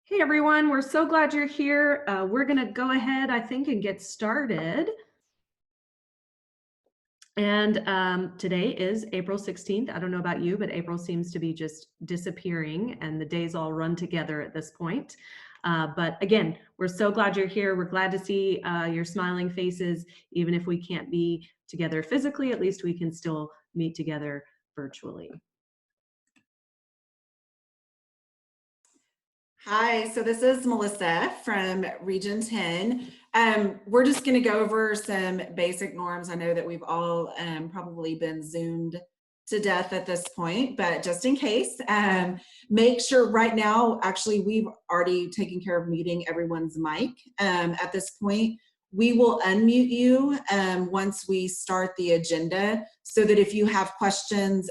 Hey everyone, we're so glad you're here. We're going to go ahead, I think, and get started. And today is April 16th. I don't know about you, but April seems to be just disappearing and the days all run together at this point. But again, we're so glad you're here. We're glad to see your smiling faces. Even if we can't be together physically, at least we can still meet together virtually. Hi, so this is Melissa from Region 10. We're just going to go over some basic norms. I know that we've all probably been Zoomed to death at this point, but just in case, make sure right now, actually, we've already taken care of muting everyone's mic at this point. We will unmute you once we start the agenda so that if you have questions,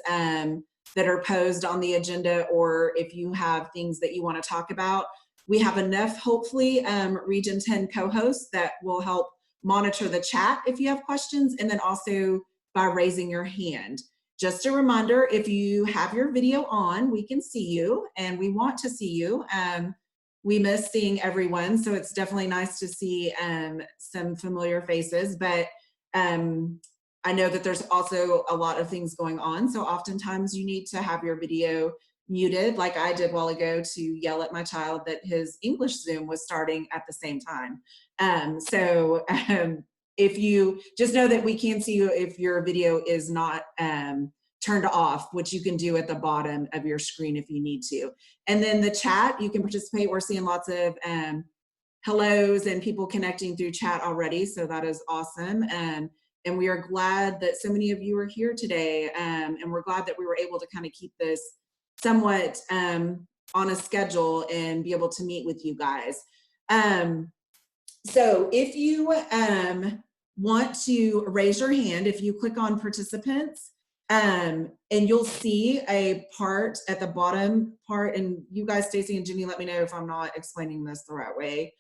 that are posed on the agenda, or if you have things that you want to talk about. We have enough, hopefully, Region 10 co-hosts that will help monitor the chat if you have questions, and then also by raising your hand. Just a reminder, if you have your video on, we can see you and we want to see you. We miss seeing everyone, so it's definitely nice to see some familiar faces, but I know that there's also a lot of things going on, so oftentimes you need to have your video muted, like I did a while ago, to yell at my child that his English Zoom was starting at the same time. If you just know that we can see you if your video is not turned off, which you can do at the bottom of your screen if you need to. And then the chat, you can participate. We're seeing lots of hellos and people connecting through chat already, so that is awesome. And we are glad that so many of you are here today. And we're glad that we were able to kind of keep this somewhat on a schedule and be able to meet with you guys. So if you want to raise your hand, if you click on participants, and you'll see a part at the bottom part, and you guys, Stacy and Jenny, let me know if I'm not explaining this the right way.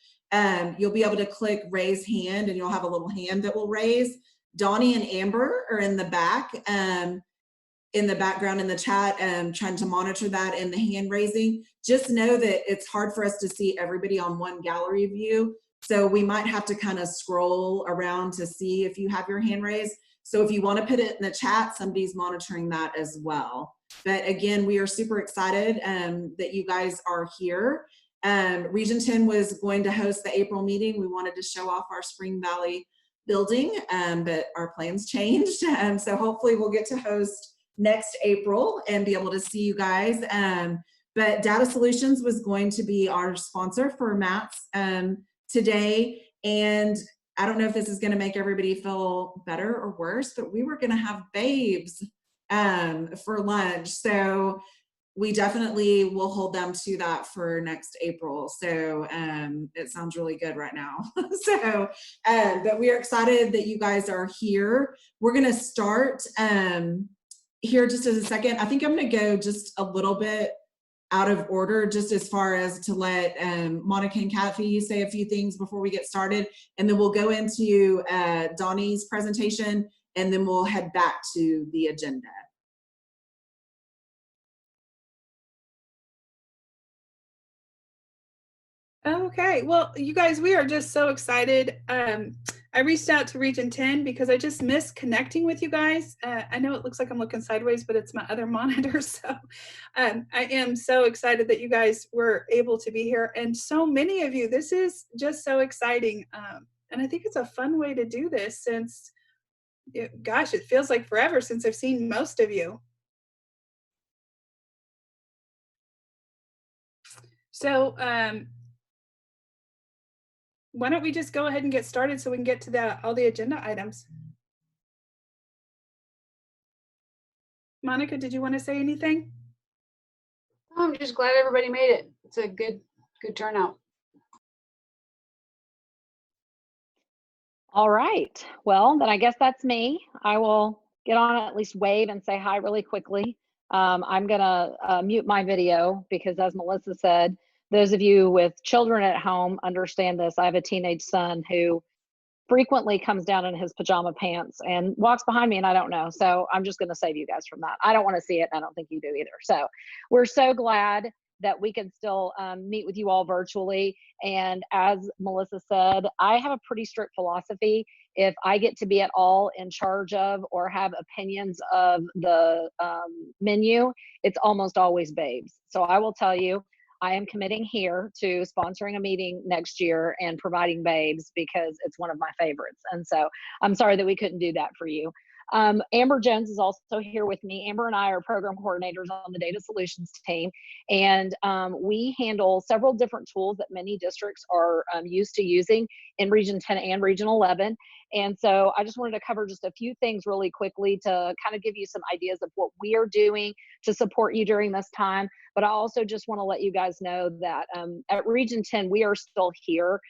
You'll be able to click raise hand and you'll have a little hand that will raise. Donnie and Amber are in the back, in the background in the chat, trying to monitor that and the hand raising. Just know that it's hard for us to see everybody on one gallery view. So we might have to kind of scroll around to see if you have your hand raised. So if you want to put it in the chat, somebody's monitoring that as well. But again, we are super excited that you guys are here. Region 10 was going to host the April meeting. We wanted to show off our Spring Valley building, but our plans changed. So hopefully we'll get to host next April and be able to see you guys. But Data Solutions was going to be our sponsor for MATS today. And I don't know if this is going to make everybody feel better or worse, but we were going to have babes for lunch. So we definitely will hold them to that for next April. So it sounds really good right now. So, but we are excited that you guys are here. We're going to start here just as a second. I think I'm going to go just a little bit out of order, just as far as to let Monica and Kathy say a few things before we get started. And then we'll go into Donnie's presentation, and then we'll head back to the agenda. Okay, well, you guys, we are just so excited. I reached out to Region 10 because I just miss connecting with you guys. I know it looks like I'm looking sideways, but it's my other monitor. So I am so excited that you guys were able to be here. And so many of you, this is just so exciting. And I think it's a fun way to do this since, gosh, it feels like forever since I've seen most of you. So why don't we just go ahead and get started so we can get to all the agenda items. Monica, did you want to say anything? I'm just glad everybody made it. It's a good turnout. All right, well, then I guess that's me. I will get on, at least wave and say hi really quickly. I'm gonna mute my video because, as Melissa said, those of you with children at home understand this. I have a teenage son who frequently comes down in his pajama pants and walks behind me and I don't know. So I'm just gonna save you guys from that. I don't wanna see it and I don't think you do either. So we're so glad that we can still meet with you all virtually. And as Melissa said, I have a pretty strict philosophy. If I get to be at all in charge of or have opinions of the menu, it's almost always Babes. So I will tell you, I am committing here to sponsoring a meeting next year and providing Babes because it's one of my favorites. And so I'm sorry that we couldn't do that for you. Amber Jones is also here with me. Amber and I are program coordinators on the data solutions team, and we handle several different tools that many districts are used to using in Region 10 and Region 11. And so I just wanted to cover just a few things really quickly to kind of give you some ideas of what we are doing to support you during this time. But I also just want to let you guys know that at Region 10, we are still here.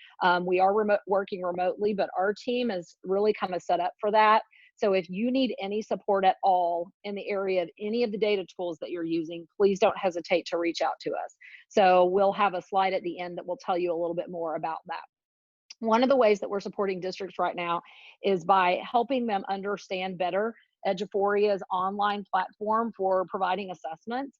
We are working remotely, but our team is really kind of set up for that. So if you need any support at all in the area of any of the data tools that you're using, please don't hesitate to reach out to us. So we'll have a slide at the end that will tell you a little bit more about that. One of the ways that we're supporting districts right now is by helping them understand better Eduphoria's online platform for providing assessments.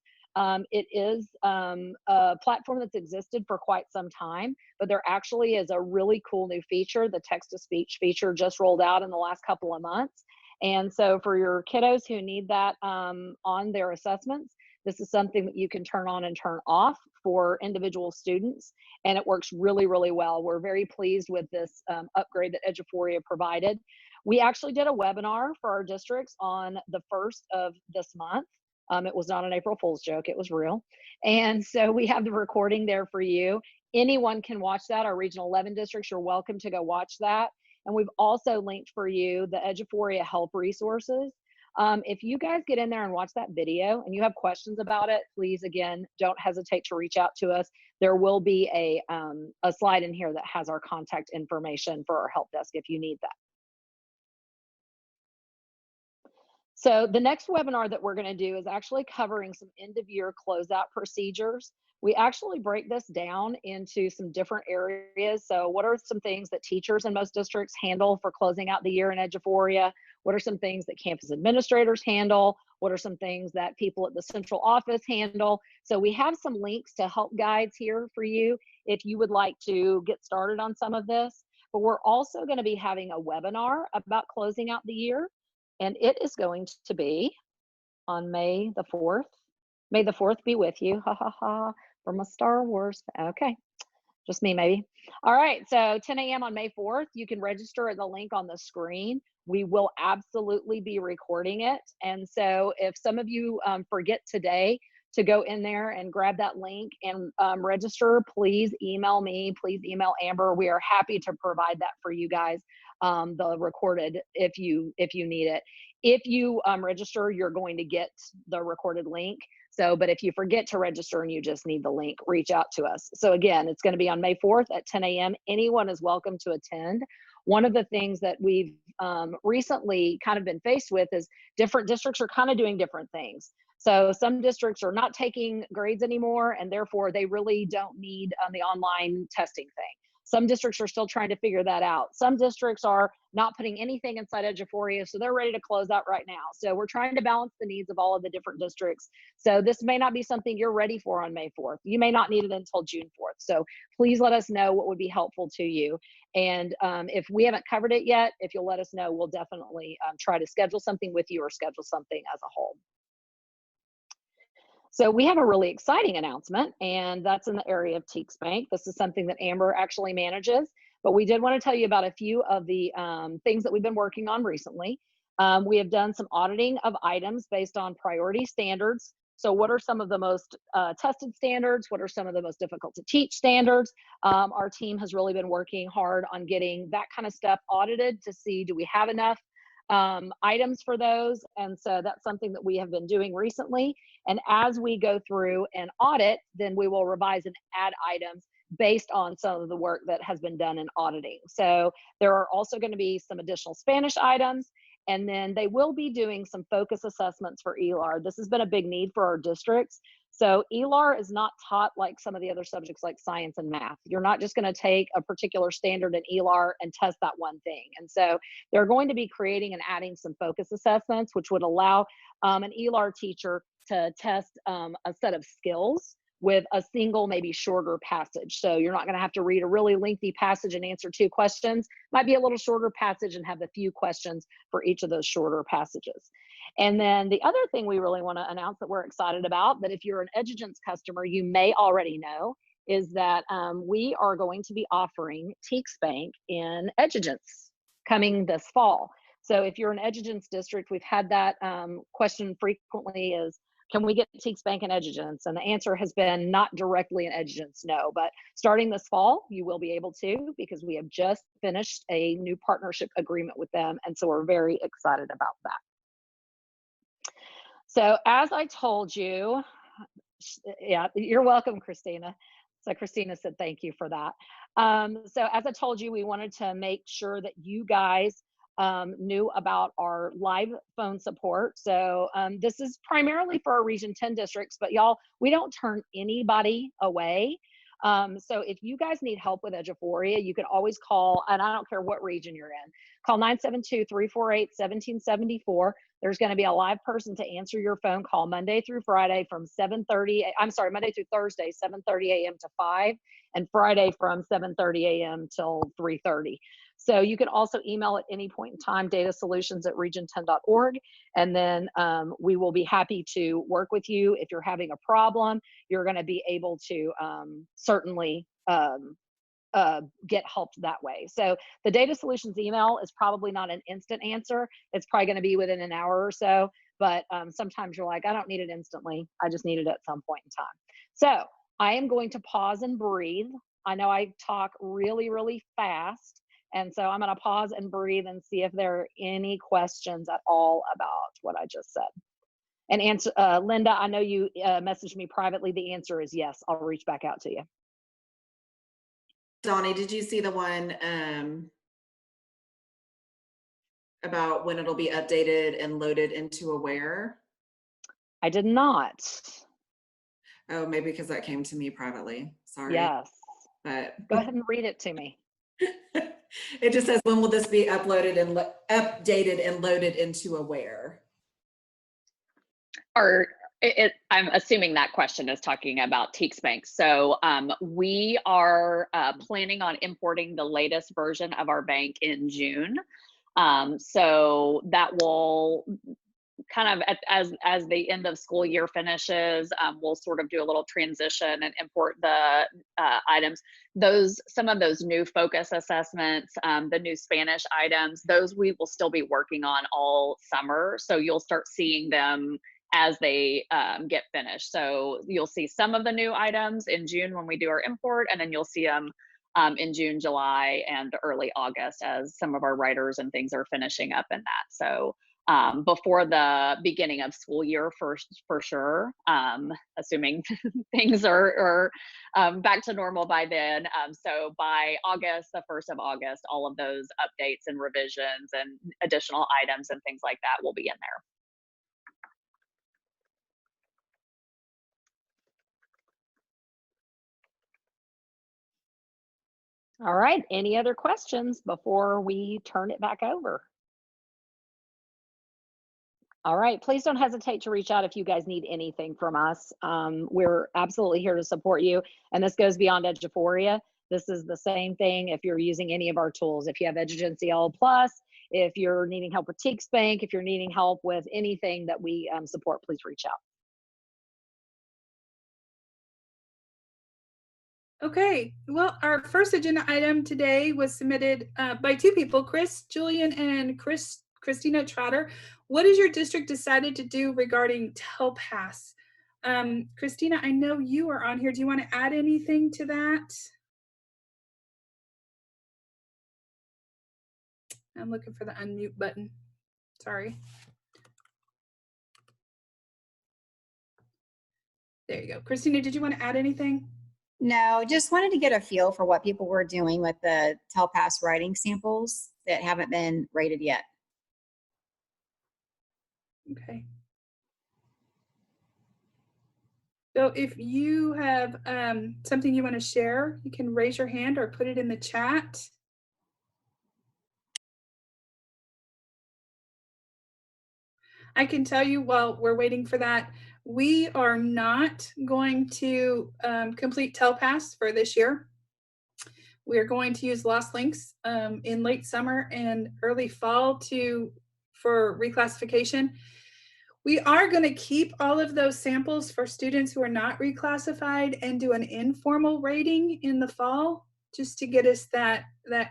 It is a platform that's existed for quite some time, but there actually is a really cool new feature. The text-to-speech feature just rolled out in the last couple of months. And so for your kiddos who need that on their assessments, this is something that you can turn on and turn off for individual students, and it works really, really well. We're very pleased with this upgrade that Eduphoria provided. We actually did a webinar for our districts on the 1st of this month. It was not an April Fool's joke, it was real. And so we have the recording there for you. Anyone can watch that. Our Regional 11 districts, you're welcome to go watch that. And we've also linked for you the Eduphoria help resources. If you guys get in there and watch that video and you have questions about it, please, again, don't hesitate to reach out to us. There will be a slide in here that has our contact information for our help desk if you need that. So the next webinar that we're going to do is actually covering some end-of-year closeout procedures. We actually break this down into some different areas. So what are some things that teachers in most districts handle for closing out the year in Eduphoria? What are some things that campus administrators handle? What are some things that people at the central office handle? So we have some links to help guides here for you if you would like to get started on some of this. But we're also going to be having a webinar about closing out the year. And it is going to be on May the 4th. May the 4th be with you. Ha ha ha. From a Star Wars. Okay. Just me, maybe. All right. So 10 a.m. on May 4th, you can register at the link on the screen. We will absolutely be recording it. And so if some of you forget today to go in there and grab that link and register, please email me, please email Amber. We are happy to provide that for you guys, the recorded if you need it. If you register, you're going to get the recorded link. So, but if you forget to register and you just need the link, reach out to us. So again, it's going to be on May 4th at 10 a.m. Anyone is welcome to attend. One of the things that we've recently kind of been faced with is different districts are kind of doing different things. So some districts are not taking grades anymore, and therefore they really don't need the online testing thing. Some districts are still trying to figure that out. Some districts are not putting anything inside Eduphoria, so they're ready to close out right now. So we're trying to balance the needs of all of the different districts. So this may not be something you're ready for on May 4th. You may not need it until June 4th. So please let us know what would be helpful to you. And if we haven't covered it yet, if you'll let us know, we'll definitely try to schedule something with you or schedule something as a whole. So we have a really exciting announcement, and that's in the area of TEKS Bank. This is something that Amber actually manages, but we did want to tell you about a few of the things that we've been working on recently. We have done some auditing of items based on priority standards. So what are some of the most tested standards? What are some of the most difficult to teach standards? Our team has really been working hard on getting that kind of stuff audited to see, do we have enough items for those? And so that's something that we have been doing recently. And as we go through an audit, then we will revise and add items based on some of the work that has been done in auditing. So there are also going to be some additional Spanish items, and then they will be doing some focus assessments for ELAR. This has been a big need for our districts. So ELAR is not taught like some of the other subjects like science and math. You're not just going to take a particular standard in ELAR and test that one thing. And so they're going to be creating and adding some focus assessments, which would allow an ELAR teacher to test a set of skills with a single, maybe shorter passage. So you're not going to have to read a really lengthy passage and answer 2 questions. Might be a little shorter passage and have a few questions for each of those shorter passages. And then the other thing we really want to announce that we're excited about, that if you're an Edugence customer, you may already know, is that we are going to be offering TeacsBank in Edugence coming this fall. So if you're an Edugence district, we've had that question frequently is, can we get TeacsBank in Edugence? And the answer has been not directly in Edugence, no. But starting this fall, you will be able to, because we have just finished a new partnership agreement with them. And so we're very excited about that. So as I told you, yeah, you're welcome, Christina. So Christina said thank you for that. So as I told you, we wanted to make sure that you guys knew about our live phone support. So this is primarily for our Region 10 districts, but y'all, we don't turn anybody away. So if you guys need help with Eduphoria, you can always call, and I don't care what region you're in, call 972-348-1774. There's going to be a live person to answer your phone call Monday through Friday from Monday through Thursday, 7:30 a.m. to 5, and Friday from 7:30 a.m. till 3:30. So you can also email at any point in time, datasolutions@region10.org, and then we will be happy to work with you. If you're having a problem, you're going to be able to certainly get help that way. So the Data Solutions email is probably not an instant answer. It's probably going to be within an hour or so, but sometimes you're like, I don't need it instantly. I just need it at some point in time. So I am going to pause and breathe. I know I talk really, really fast. And so I'm going to pause and breathe and see if there are any questions at all about what I just said. And answer, Linda, I know you messaged me privately. The answer is yes. I'll reach back out to you. Donnie, did you see the one about when it'll be updated and loaded into Aware? I did not. Oh, maybe because that came to me privately. Sorry. Yes. But Go ahead and read it to me. it just says, when will this be uploaded and updated and loaded into Aware? I'm assuming that question is talking about TeacsBank. So we are planning on importing the latest version of our bank in June. So that will kind of as the end of school year finishes, we'll sort of do a little transition and import the items. Some of those new focus assessments, the new Spanish items, those we will still be working on all summer. So you'll start seeing them as they get finished. So you'll see some of the new items in June when we do our import, and then you'll see them in June, July, and early August as some of our writers and things are finishing up in that. So before the beginning of school year for sure, assuming things are back to normal by then. So by August, the 1st of August, all of those updates and revisions and additional items and things like that will be in there. All right. Any other questions before we turn it back over? All right. Please don't hesitate to reach out if you guys need anything from us. We're absolutely here to support you. And this goes beyond Eduphoria. This is the same thing if you're using any of our tools. If you have Edugence EL Plus, if you're needing help with TeacsBank, if you're needing help with anything that we support, please reach out. Okay, well, our first agenda item today was submitted by 2 people, Chris Julian and Christina Trotter. What has your district decided to do regarding TELPAS? Christina, I know you are on here. Do you want to add anything to that? I'm looking for the unmute button. Sorry. There you go. Christina, did you want to add anything? No, just wanted to get a feel for what people were doing with the TELPAS writing samples that haven't been rated yet. Okay. So if you have something you want to share, you can raise your hand or put it in the chat. I can tell you while we're waiting for that, we are not going to complete TELPAS for this year. We are going to use Lost Links in late summer and early fall for reclassification. We are going to keep all of those samples for students who are not reclassified and do an informal rating in the fall, just to get us that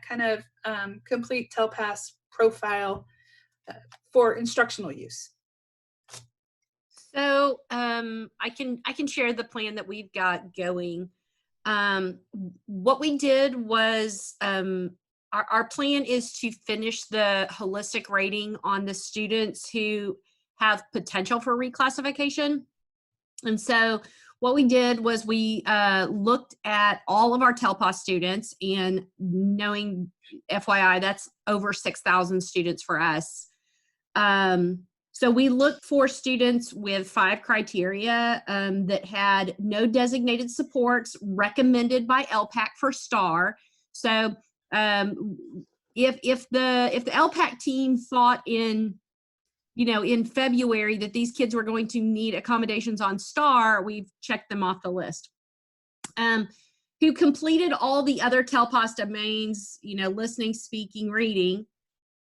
kind of complete TELPAS profile for instructional use. So I can share the plan that we've got going. What we did was our plan is to finish the holistic rating on the students who have potential for reclassification. And so what we did was we looked at all of our TELPAS students, and knowing FYI, that's over 6,000 students for us. So we looked for students with 5 criteria that had no designated supports recommended by LPAC for STAR. So if the LPAC team thought in February that these kids were going to need accommodations on STAR, we've checked them off the list. Who completed all the other TELPAS domains, listening, speaking, reading,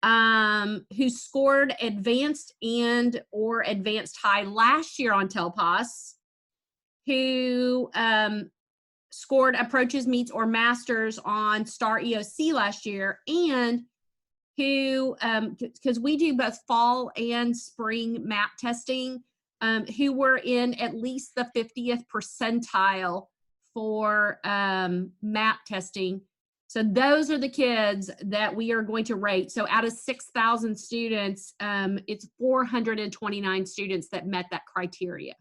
who scored advanced and or advanced high last year on TELPAS, who scored approaches, meets, or masters on STAR EOC last year, and who, because we do both fall and spring MAP testing, who were in at least the 50th percentile for MAP testing. So those are the kids that we are going to rate. So out of 6,000 students, it's 429 students that met that criteria.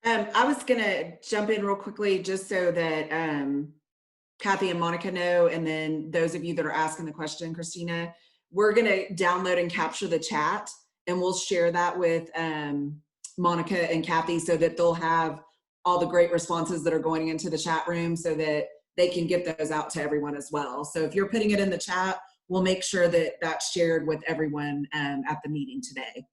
I was gonna jump in real quickly just so that Kathy and Monica know, and then those of you that are asking the question, Christina, we're gonna download and capture the chat, and we'll share that with Monica and Kathy so that they'll have all the great responses that are going into the chat room so that they can get those out to everyone as well. So if you're putting it in the chat, we'll make sure that that's shared with everyone at the meeting today.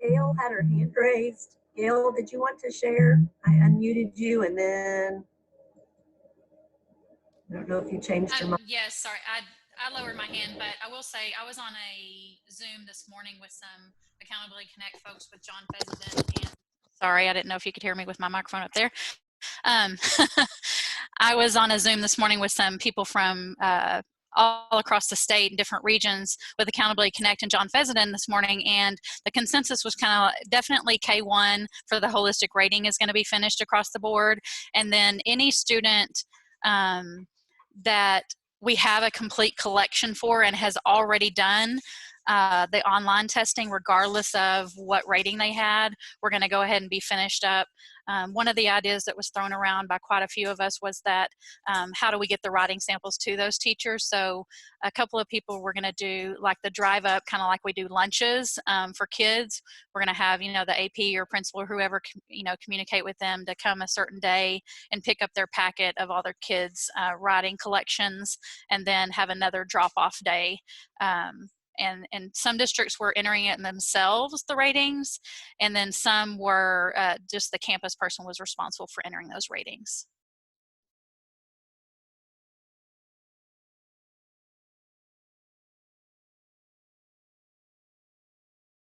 Gail had her hand raised. Gail, did you want to share? I unmuted you, and then I don't know if you changed your mind. Yes, sorry, I lowered my hand, but I will say I was on a Zoom this morning with some Accountability Connect folks with John Fezenden. And sorry, I didn't know if you could hear me with my microphone up there. I was on a Zoom this morning with some people from all across the state and different regions with Accountability Connect and John Fezenden this morning, and the consensus was kind of definitely K1 for the holistic rating is going to be finished across the board, and then any student that we have a complete collection for and has already done the online testing, regardless of what rating they had, we're going to go ahead and be finished up. One of the ideas that was thrown around by quite a few of us was that how do we get the writing samples to those teachers? So a couple of people were going to do like the drive up, kind of like we do lunches for kids. We're going to have, the AP or principal or whoever, communicate with them to come a certain day and pick up their packet of all their kids' writing collections, and then have another drop off day. And some districts were entering it themselves, the ratings, and then some were just the campus person was responsible for entering those ratings.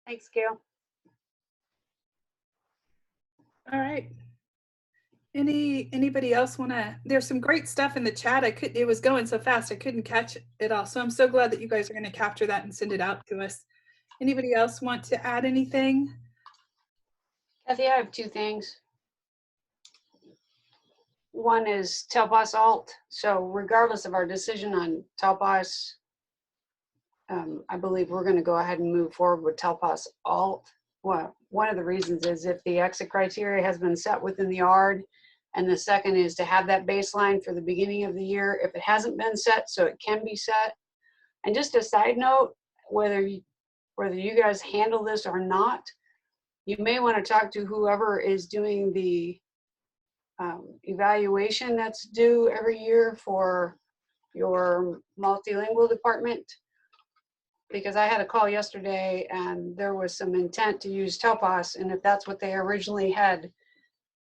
Thanks, Gail. All right. Anybody else want to? There's some great stuff in the chat. It was going so fast I couldn't catch it all. So I'm so glad that you guys are going to capture that and send it out to us. Anybody else want to add anything? Kathy, I have 2 things. One is TELPAS Alt. So regardless of our decision on TELPAS, I believe we're going to go ahead and move forward with TELPAS Alt. Well, one of the reasons is if the exit criteria has been set within the ARD, and the second is to have that baseline for the beginning of the year if it hasn't been set, so it can be set. And just a side note, whether you guys handle this or not, you may want to talk to whoever is doing the evaluation that's due every year for your multilingual department. because I had a call yesterday and there was some intent to use Telpas, and if that's what they originally had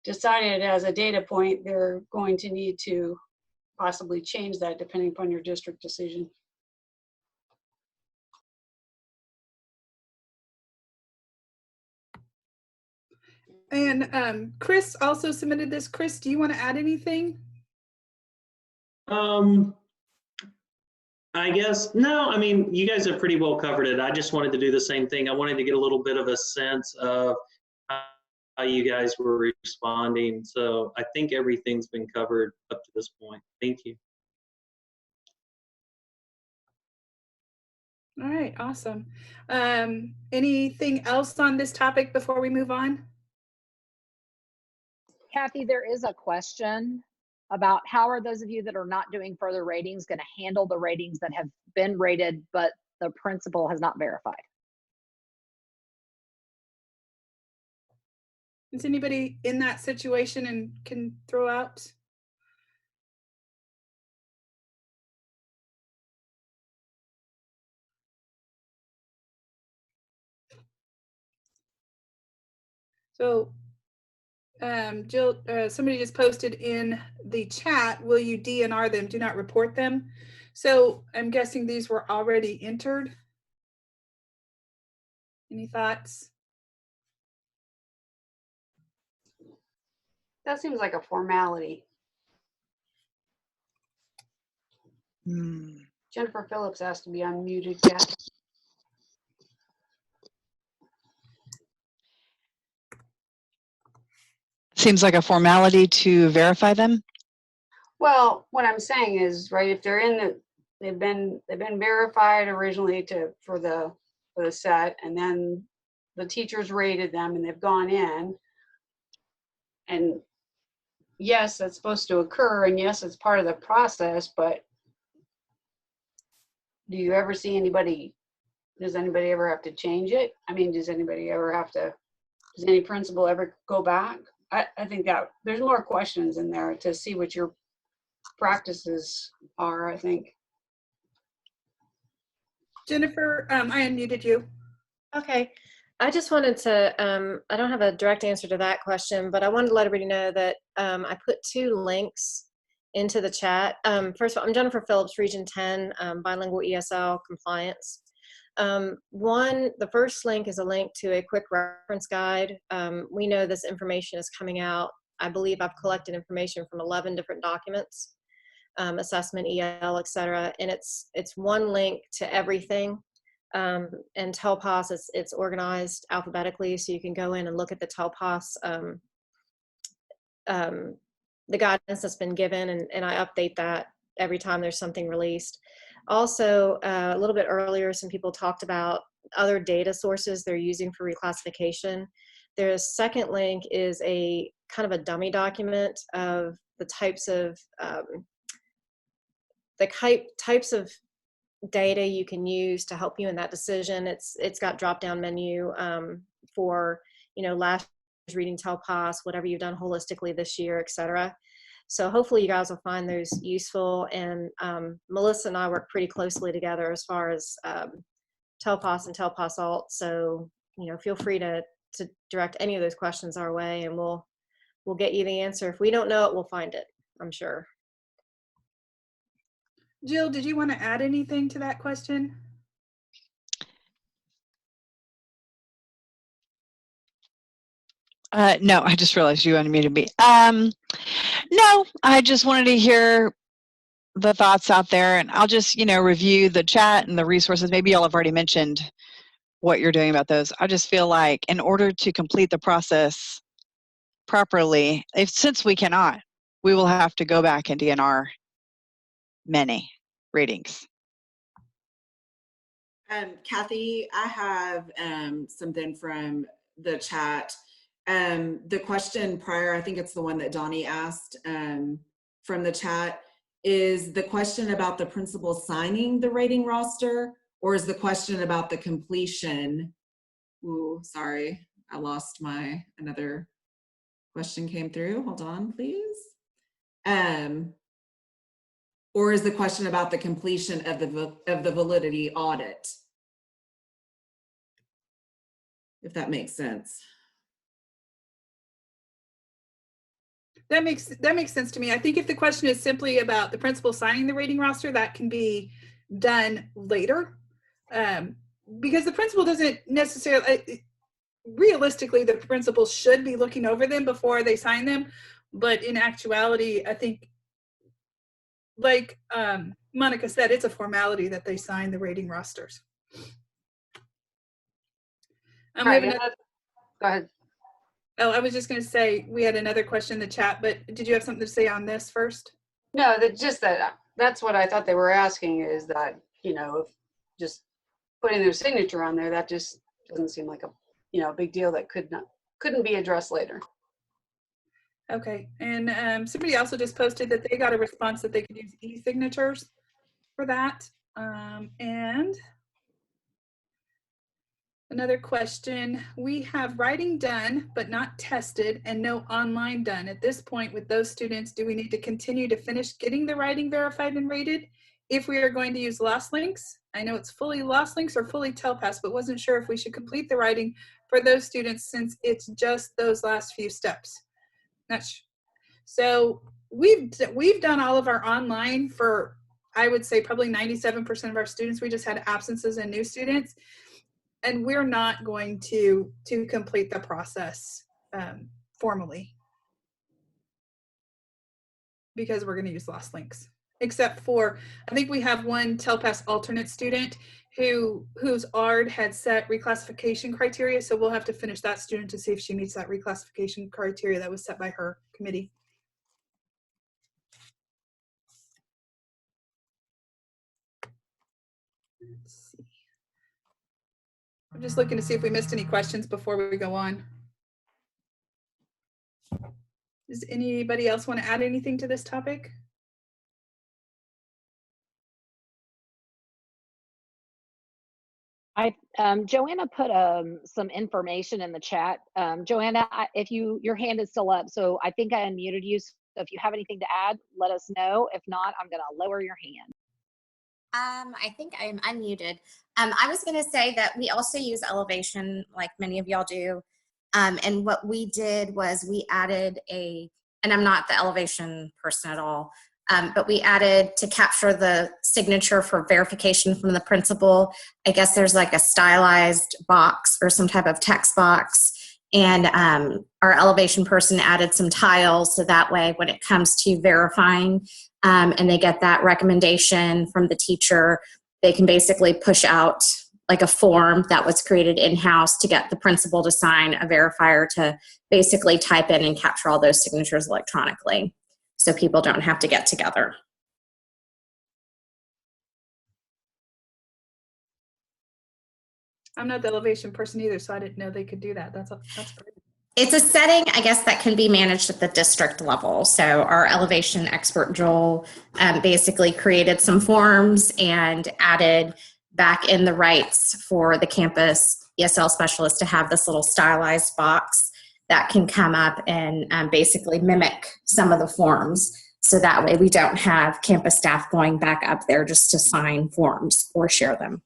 decided as a data point, they're going to need to possibly change that depending upon your district decision. And Chris also submitted this. Chris, do you want to add anything? I guess, no, I mean, you guys have pretty well covered it. I just wanted to do the same thing. I wanted to get a little bit of a sense of how you guys were responding. So I think everything's been covered up to this point. Thank you. All right, awesome. Anything else on this topic before we move on? Kathy, there is a question about how are those of you that are not doing further ratings going to handle the ratings that have been rated, but the principal has not verified? Is anybody in that situation and can throw out? So Jill, somebody just posted in the chat, will you DNR them, do not report them? So I'm guessing these were already entered. Any thoughts? That seems like a formality. Jennifer Phillips has to be unmuted, Kathy. Seems like a formality to verify them. Well, what I'm saying is, right, if they're in the, they've been verified originally for the set, and then the teachers rated them and they've gone in, and yes, that's supposed to occur, and yes, it's part of the process, but do you ever see anybody, does anybody ever have to change it? I mean, does anybody ever have to, does any principal ever go back? I think that there's more questions in there to see what your practices are, I think. Jennifer, I unmuted you. Okay. I just wanted to, I don't have a direct answer to that question, but I wanted to let everybody know that I put 2 links into the chat. First of all, I'm Jennifer Phillips, Region 10, Bilingual ESL Compliance. The first link is a link to a quick reference guide. We know this information is coming out. I believe I've collected information from 11 different documents, assessment, EL, et cetera. And it's one link to everything. And TELPAS, it's organized alphabetically, so you can go in and look at the TELPAS, the guidance that's been given, and I update that every time there's something released. Also, a little bit earlier, some people talked about other data sources they're using for reclassification. Their second link is a kind of a dummy document of the types of data you can use to help you in that decision. It's got drop-down menu for, you know, last year's reading TELPAS, whatever you've done holistically this year, et cetera. So hopefully you guys will find those useful. And Melissa and I work pretty closely together as far as TELPAS and TELPAS Alt. So, you know, feel free to direct any of those questions our way, and we'll get you the answer. If we don't know it, we'll find it, I'm sure. Jill, did you want to add anything to that question? No, I just realized you unmuted me. No, I just wanted to hear the thoughts out there, and I'll just, you know, review the chat and the resources. Maybe y'all have already mentioned what you're doing about those. I just feel like in order to complete the process properly, since we cannot, we will have to go back and DNR many readings. Kathy, I have something from the chat. The question prior, I think it's the one that Donnie asked from the chat, is the question about the principal signing the rating roster, or is the question about the completion? Ooh, sorry, I lost another question came through. Hold on, please. Or is the question about the completion of the validity audit? if that makes sense. That makes sense to me. I think if the question is simply about the principal signing the rating roster, that can be done later. Because the principal doesn't necessarily, realistically, the principal should be looking over them before they sign them. But in actuality, I think, like Monica said, it's a formality that they sign the rating rosters. We have another, Go ahead. oh, I was just going to say, we had another question in the chat, but did you have something to say on this first? No, that's what I thought they were asking, is that, you know, if just putting their signature on there, that just doesn't seem like a, you know, big deal that couldn't be addressed later. Okay, and somebody also just posted that they got a response that they could use e-signatures for that. And another question, we have writing done but not tested and no online done. At this point with those students, do we need to continue to finish getting the writing verified and rated if we are going to use Lost Links? I know it's fully Lost Links or fully TELPAS, but wasn't sure if we should complete the writing for those students since it's just those last few steps. So we've done all of our online for, I would say, probably 97% of our students. We just had absences and new students, and we're not going to complete the process formally because we're going to use Lost Links. Except for, I think we have one TELPAS alternate student whose ARD had set reclassification criteria, so we'll have to finish that student to see if she meets that reclassification criteria that was set by her committee. Let's see. I'm just looking to see if we missed any questions before we go on. Does anybody else want to add anything to this topic? Joanna put some information in the chat. Joanna, if your hand is still up, so I think I unmuted you. So if you have anything to add, let us know. If not, I'm going to lower your hand. I think I'm unmuted. I was going to say that we also use Elevation, like many of y'all do. And what we did was we added and I'm not the Elevation person at all, but we added to capture the signature for verification from the principal. I guess there's like a stylized box or some type of text box. And our Elevation person added some tiles, so that way when it comes to verifying and they get that recommendation from the teacher, they can basically push out like a form that was created in-house to get the principal to sign, a verifier to basically type in and capture all those signatures electronically, so people don't have to get together. I'm not the Elevation person either, so I didn't know they could do that. That's great. It's a setting, I guess, that can be managed at the district level. So our Elevation expert, Joel, basically created some forms and added back in the rights for the campus ESL specialist to have this little stylized box that can come up and basically mimic some of the forms. So that way we don't have campus staff going back up there just to sign forms or share them.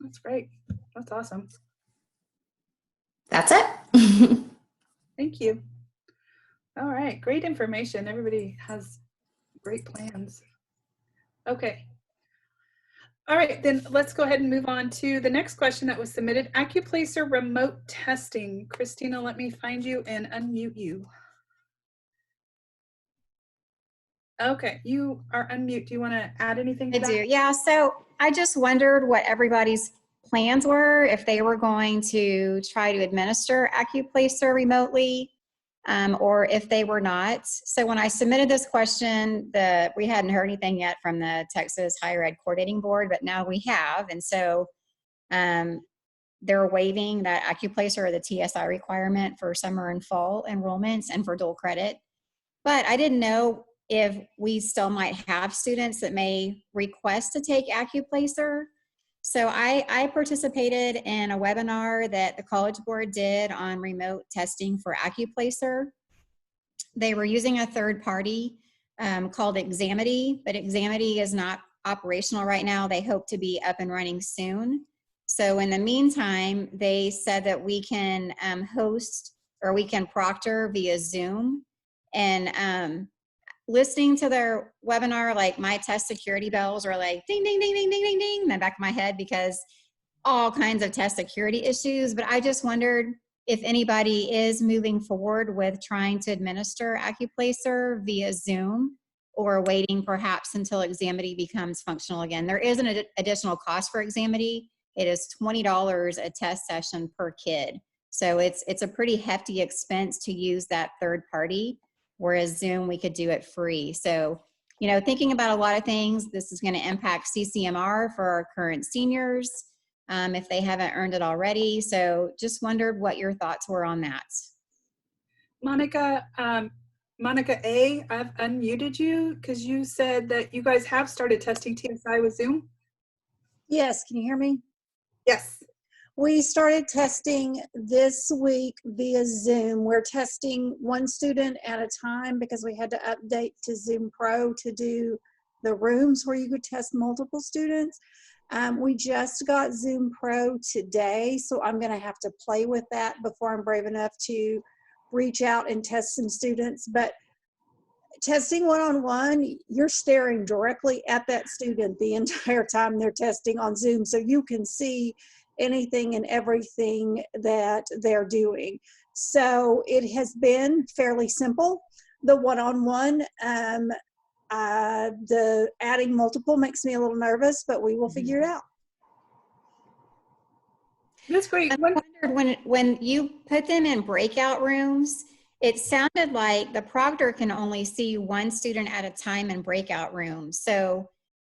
That's great. That's awesome. That's it. Thank you. All right, great information. Everybody has great plans. Okay. All right, then let's go ahead and move on to the next question that was submitted. Accuplacer remote testing. Christina, let me find you and unmute you. Okay, you are unmute. Do you want to add anything to I that? do. Yeah, so I just wondered what everybody's plans were, if they were going to try to administer Accuplacer remotely, or if they were not. So when I submitted this question, we hadn't heard anything yet from the Texas Higher Ed Coordinating Board, but now we have. And so they're waiving that Accuplacer or the TSI requirement for summer and fall enrollments and for dual credit. But I didn't know if we still might have students that may request to take Accuplacer. So I participated in a webinar that the College Board did on remote testing for Accuplacer. They were using a third party called Examity, but Examity is not operational right now. They hope to be up and running soon. So in the meantime, they said that we can host or we can proctor via Zoom. And listening to their webinar, like my test security bells are like ding, ding, ding, ding, ding, ding, ding in the back of my head because all kinds of test security issues. But I just wondered if anybody is moving forward with trying to administer AccuPlacer via Zoom or waiting perhaps until Examity becomes functional again. There is an additional cost for Examity. It is $20 a test session per kid. So it's a pretty hefty expense to use that third party, whereas Zoom, we could do it free. So, you know, thinking about a lot of things, this is going to impact CCMR for our current seniors if they haven't earned it already. So just wondered what your thoughts were on that. Monica, Monica A, I've unmuted you because you said that you guys have started testing TSI with Zoom. Yes, can you hear me? Yes. We started testing this week via Zoom. We're testing one student at a time because we had to update to Zoom Pro to do the rooms where you could test multiple students. We just got Zoom Pro today, so I'm going to have to play with that before I'm brave enough to reach out and test some students. But testing one-on-one, you're staring directly at that student the entire time they're testing on Zoom, so you can see anything and everything that they're doing. So it has been fairly simple. The one-on-one, the adding multiple makes me a little nervous, but we will figure it out. That's great. I wondered when you put them in breakout rooms, it sounded like the proctor can only see one student at a time in breakout rooms. So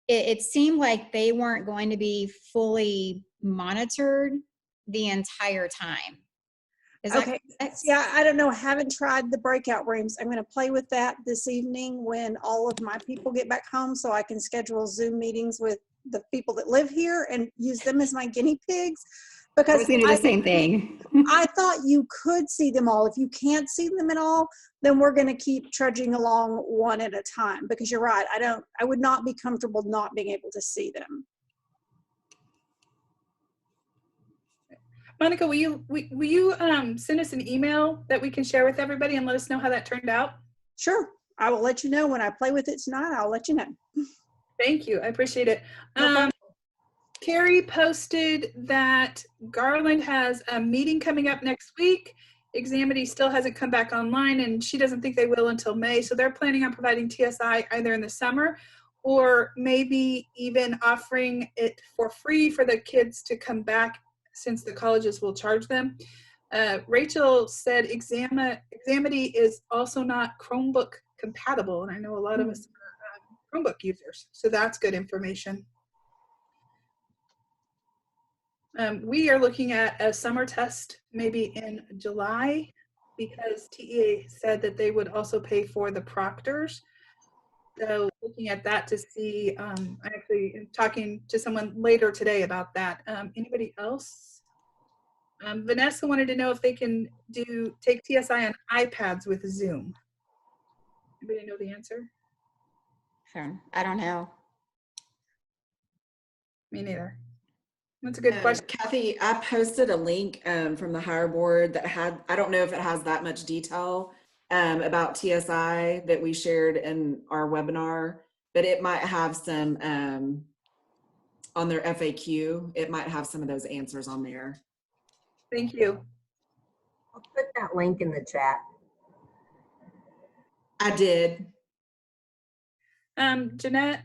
it seemed like they weren't going to be fully monitored the entire time. Is that Okay. correct? Yeah, I don't know. I haven't tried the breakout rooms. I'm going to play with that this evening when all of my people get back home so I can schedule Zoom meetings with the people that live here and use them as my guinea pigs. I Because was going to do the same thing. I thought you could see them all. If you can't see them at all, then we're going to keep trudging along one at a time, because you're right. I would not be comfortable not being able to see them. Monica, will you send us an email that we can share with everybody and let us know how that turned out? Sure. I will let you know when I play with it tonight. I'll let you know. Thank you. I appreciate it. No problem. Carrie posted that Garland has a meeting coming up next week. Examity still hasn't come back online, and she doesn't think they will until May. So they're planning on providing TSI either in the summer or maybe even offering it for free for the kids to come back, since the colleges will charge them. Rachel said Examity is also not Chromebook compatible, and I know a lot of us are Chromebook users, so that's good information. We are looking at a summer test maybe in July, because TEA said that they would also pay for the proctors. So looking at that to see, I actually am talking to someone later today about that. Anybody else? Vanessa wanted to know if they can take TSI on iPads with Zoom. Anybody know the answer? Sure. I don't know. Me neither. That's a good question. Kathy, I posted a link from the hire board that had, I don't know if it has that much detail about TSI that we shared in our webinar, but it might have some on their FAQ. It might have some of those answers on there. Thank you. I'll put that link in the chat. I did. Jeanette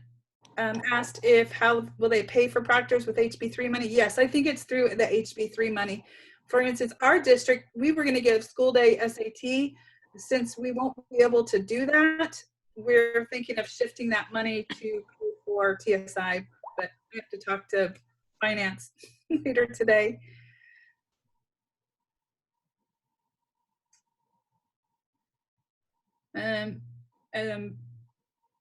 asked how will they pay for proctors with HB3 money? Yes, I think it's through the HB3 money. For instance, our district, we were going to give school day SAT. Since we won't be able to do that, we're thinking of shifting that money to for TSI, but we have to talk to finance later today.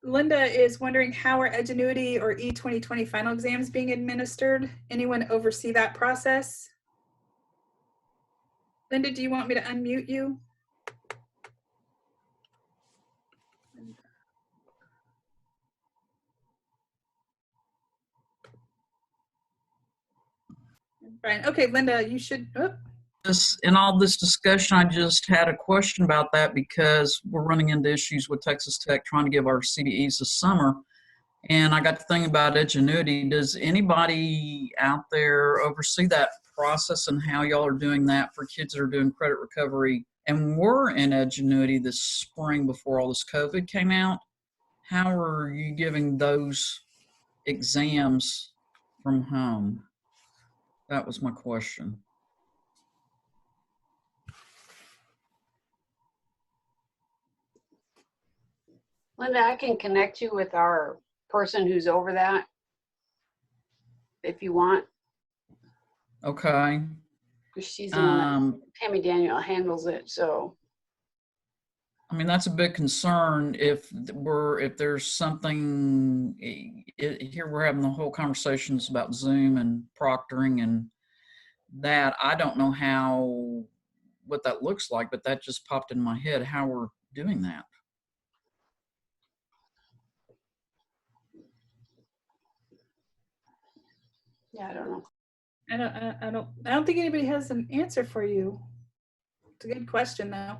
Linda is wondering how are Edgenuity or E2020 final exams being administered? Anyone oversee that process? Linda, do you want me to unmute you? Brian. Okay, Linda, you should. Oh. In all this discussion, I just had a question about that because we're running into issues with Texas Tech trying to give our CDEs this summer. And I got to thinking about Edgenuity. Does anybody out there oversee that process and how y'all are doing that for kids that are doing credit recovery and were in Edgenuity this spring before all this COVID came out? How are you giving those exams from home? That was my question. Linda, I can connect you with our person who's over that if you want. Okay. She's the one that, Tammy Daniel handles it, so. I mean, that's a big concern if there's something here, we're having the whole conversations about Zoom and proctoring and that. I don't know what that looks like, but that just popped in my head, how we're doing that. Yeah, I don't know. I don't think anybody has an answer for you. It's a good question though.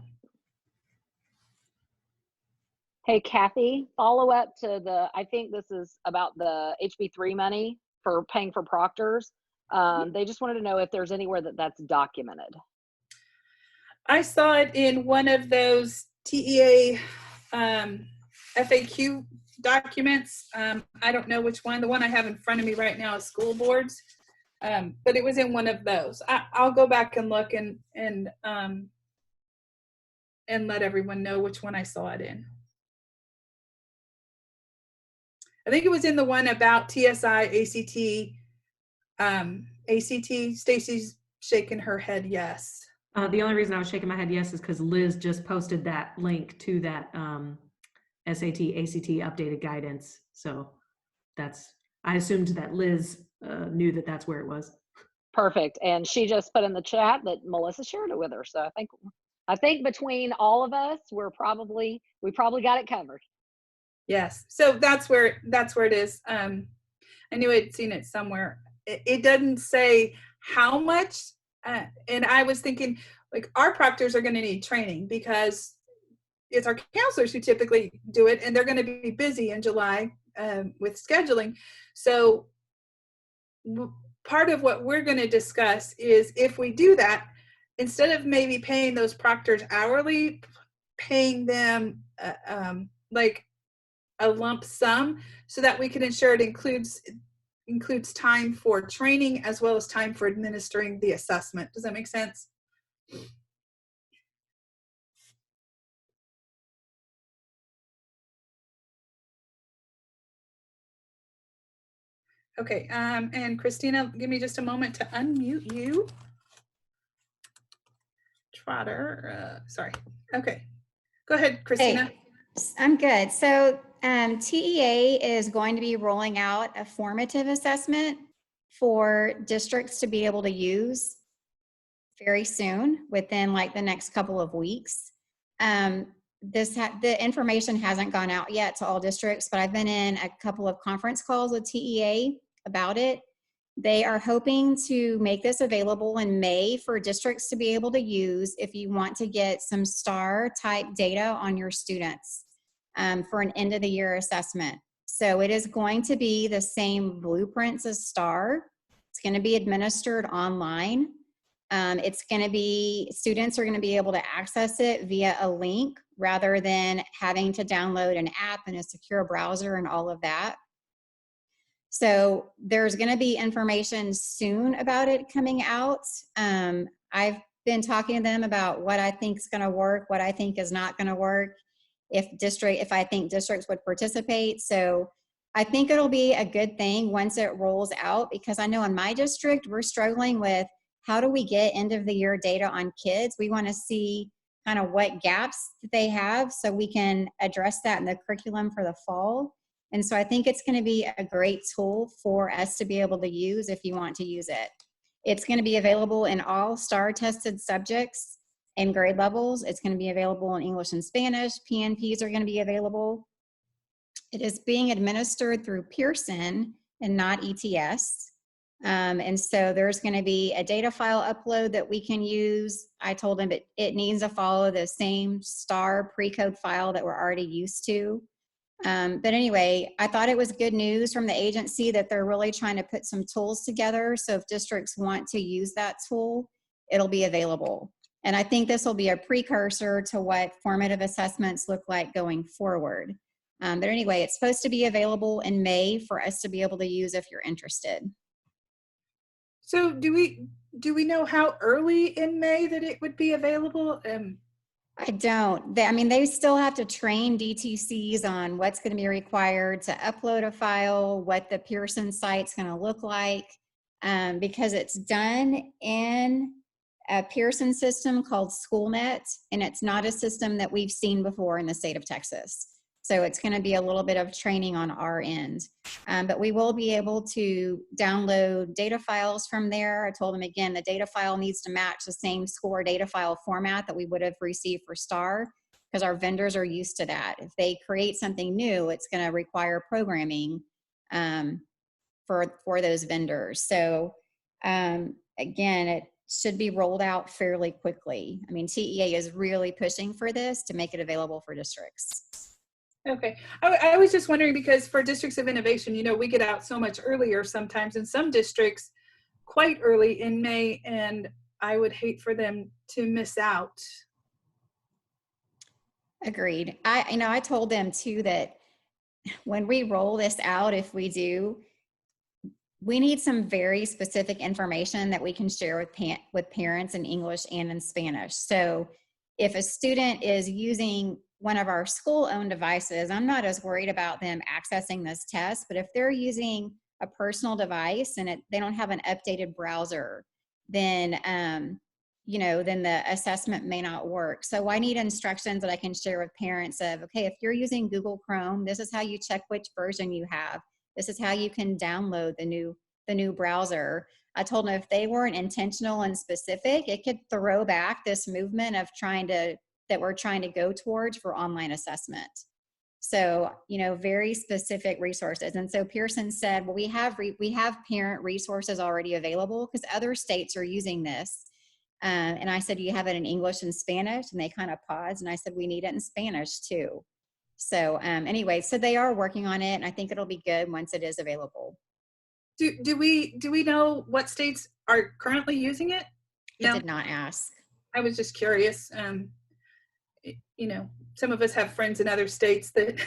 Hey, Kathy, follow up to I think this is about the HB3 money for paying for proctors. They just wanted to know if there's anywhere that's documented. I saw it in one of those TEA FAQ documents. I don't know which one. The one I have in front of me right now is school boards, but it was in one of those. I'll go back and look and let everyone know which one I saw it in. I think it was in the one about TSI, ACT. Stacy's shaking her head yes. The only reason I was shaking my head yes is because Liz just posted that link to that SAT, ACT updated guidance. So I assumed that Liz knew that that's where it was. Perfect. And she just put in the chat that Melissa shared it with her. So I think between all of us, we probably got it covered. Yes. So that's where it is. I knew I'd seen it somewhere. It doesn't say how much. And I was thinking, like, our proctors are going to need training because it's our counselors who typically do it, and they're going to be busy in July with scheduling. So part of what we're going to discuss is if we do that, instead of maybe paying those proctors hourly, paying them like a lump sum so that we can ensure it includes time for training as well as time for administering the assessment. Does that make sense? Okay, and Christina, give me just a moment to unmute you. Trotter, sorry. Okay, go ahead, Christina. Hey, I'm good. So TEA is going to be rolling out a formative assessment for districts to be able to use very soon, within like the next couple of weeks. The information hasn't gone out yet to all districts, but I've been in a couple of conference calls with TEA about it. They are hoping to make this available in May for districts to be able to use if you want to get some STAR type data on your students for an end of the year assessment. So it is going to be the same blueprints as STAR. It's going to be administered online. Students are going to be able to access it via a link rather than having to download an app and a secure browser and all of that. So there's going to be information soon about it coming out. I've been talking to them about what I think is going to work, what I think is not going to work, if I think districts would participate. So I think it'll be a good thing once it rolls out, because I know in my district, we're struggling with how do we get end of the year data on kids? We want to see kind of what gaps that they have so we can address that in the curriculum for the fall. And so I think it's going to be a great tool for us to be able to use if you want to use it. It's going to be available in all STAR tested subjects and grade levels. It's going to be available in English and Spanish. PNPs are going to be available. It is being administered through Pearson and not ETS. And so there's going to be a data file upload that we can use. I told them it needs to follow the same STAR pre-code file that we're already used to. But anyway, I thought it was good news from the agency that they're really trying to put some tools together. So if districts want to use that tool, it'll be available. And I think this will be a precursor to what formative assessments look like going forward. But anyway, it's supposed to be available in May for us to be able to use if you're interested. So do we know how early in May that it would be available? I don't. I mean, they still have to train DTCs on what's going to be required to upload a file, what the Pearson site's going to look like, because it's done in a Pearson system called SchoolNet, and it's not a system that we've seen before in the state of Texas. So it's going to be a little bit of training on our end. But we will be able to download data files from there. I told them again, the data file needs to match the same score data file format that we would have received for STAR, because our vendors are used to that. If they create something new, it's going to require programming for those vendors. So again, it should be rolled out fairly quickly. I mean, TEA is really pushing for this to make it available for districts. Okay, I was just wondering, because for Districts of Innovation, you know, we get out so much earlier sometimes in some districts, quite early in May, and I would hate for them to miss out. Agreed. I told them too that when we roll this out, if we do, we need some very specific information that we can share with parents in English and in Spanish. So if a student is using one of our school-owned devices, I'm not as worried about them accessing this test, but if they're using a personal device and they don't have an updated browser, then you know, then the assessment may not work. So I need instructions that I can share with parents of, okay, if you're using Google Chrome, this is how you check which version you have. This is how you can download the new browser. I told them if they weren't intentional and specific, it could throw back this movement of that we're trying to go towards for online assessment. So, you know, very specific resources. And so Pearson said, well, we have parent resources already available because other states are using this. And I said, you have it in English and Spanish? And they kind of paused, and I said, we need it in Spanish too. So anyway, so they are working on it, and I think it'll be good once it is available. Do we know what states are currently using it? I did not ask. I was just curious. You know, some of us have friends in other states that.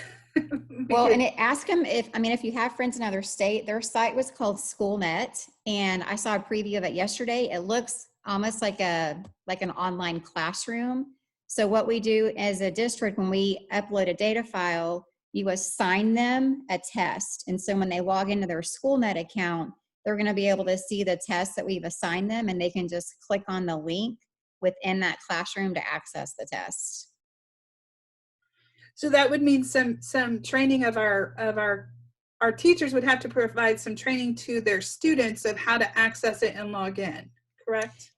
Well, and ask them if you have friends in other state, their site was called SchoolNet, and I saw a preview of it yesterday. It looks almost like an online classroom. So what we do as a district, when we upload a data file, you assign them a test. And so when they log into their SchoolNet account, they're going to be able to see the test that we've assigned them, and they can just click on the link within that classroom to access the test. So that would mean some training of our teachers would have to provide some training to their students of how to access it and log in, correct?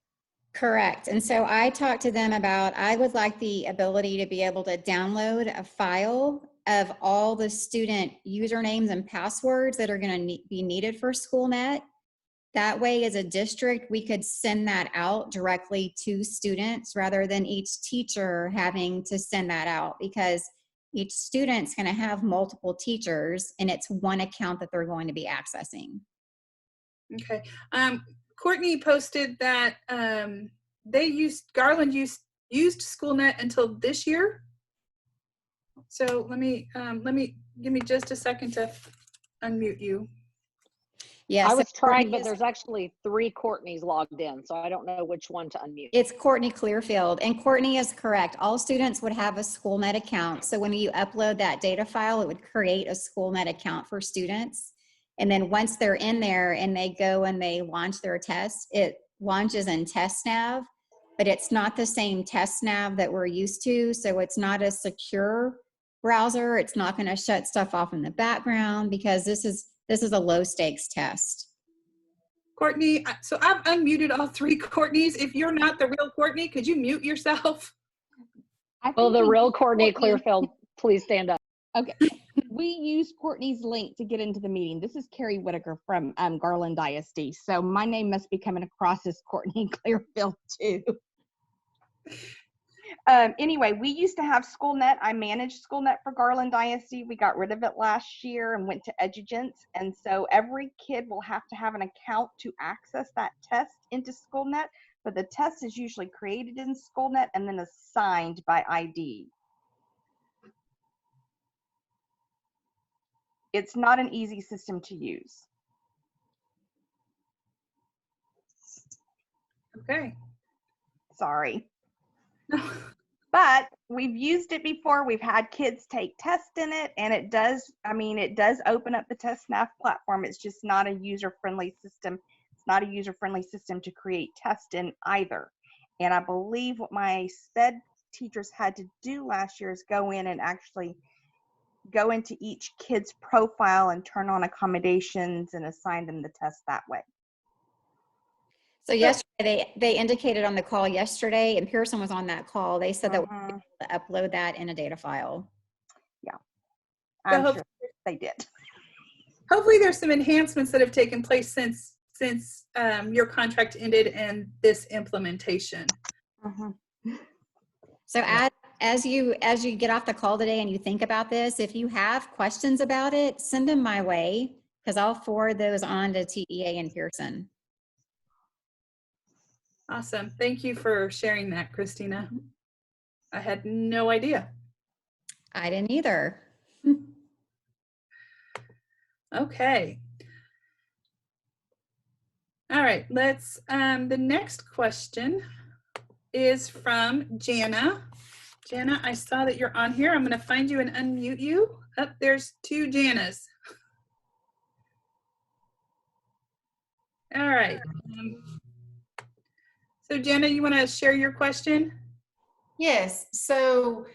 Correct. And so I talked to them about, I would like the ability to be able to download a file of all the student usernames and passwords that are going to be needed for SchoolNet. That way, as a district, we could send that out directly to students rather than each teacher having to send that out, because each student's going to have multiple teachers and it's one account that they're going to be accessing. Okay. Courtney posted that Garland used SchoolNet until this year. So let me give me just a second to unmute you. Yes, I was trying, but there's actually 3 Courtneys logged in, so I don't know which one to unmute. It's Courtney Clearfield, and Courtney is correct. All students would have a SchoolNet account. So when you upload that data file, it would create a SchoolNet account for students. And then once they're in there and they go and they launch their test, it launches in TestNav, but it's not the same TestNav that we're used to. So it's not a secure browser. It's not going to shut stuff off in the background, because this is a low stakes test. Courtney, so I've unmuted all 3 Courtneys. If you're not the real Courtney, could you mute yourself? Well, the real Courtney Clearfield, please stand up. Okay. we use Courtney's link to get into the meeting. This is Carrie Whitaker from Garland ISD. So my name must be coming across as Courtney Clearfield too. Anyway, we used to have SchoolNet. I managed SchoolNet for Garland ISD. We got rid of it last year and went to Edugence. And so every kid will have to have an account to access that test into SchoolNet. But the test is usually created in SchoolNet and then assigned by ID. It's not an easy system to use. Okay. Sorry. But we've used it before. We've had kids take tests in it, and it does, I mean, it does open up the TestNav platform. It's just not a user-friendly system. It's not a user-friendly system to create tests in either. And I believe what my SPED teachers had to do last year is go in and actually go into each kid's profile and turn on accommodations and assign them the test that way. So yesterday, they indicated on the call yesterday, and Pearson was on that call, they said that we're able to upload that in a data file. Yeah, I'm sure they did. Hopefully there's some enhancements that have taken place since your contract ended and this implementation. So as you get off the call today and you think about this, if you have questions about it, send them my way, because I'll forward those on to TEA and Pearson. Awesome. Thank you for sharing that, Christina. I had no idea. I didn't either. Okay. All right, let's, the next question is from Jana. Jana, I saw that you're on here. I'm going to find you and unmute you. Oh, there's two Janas. All right. So Jana, you want to share your question? Yes. So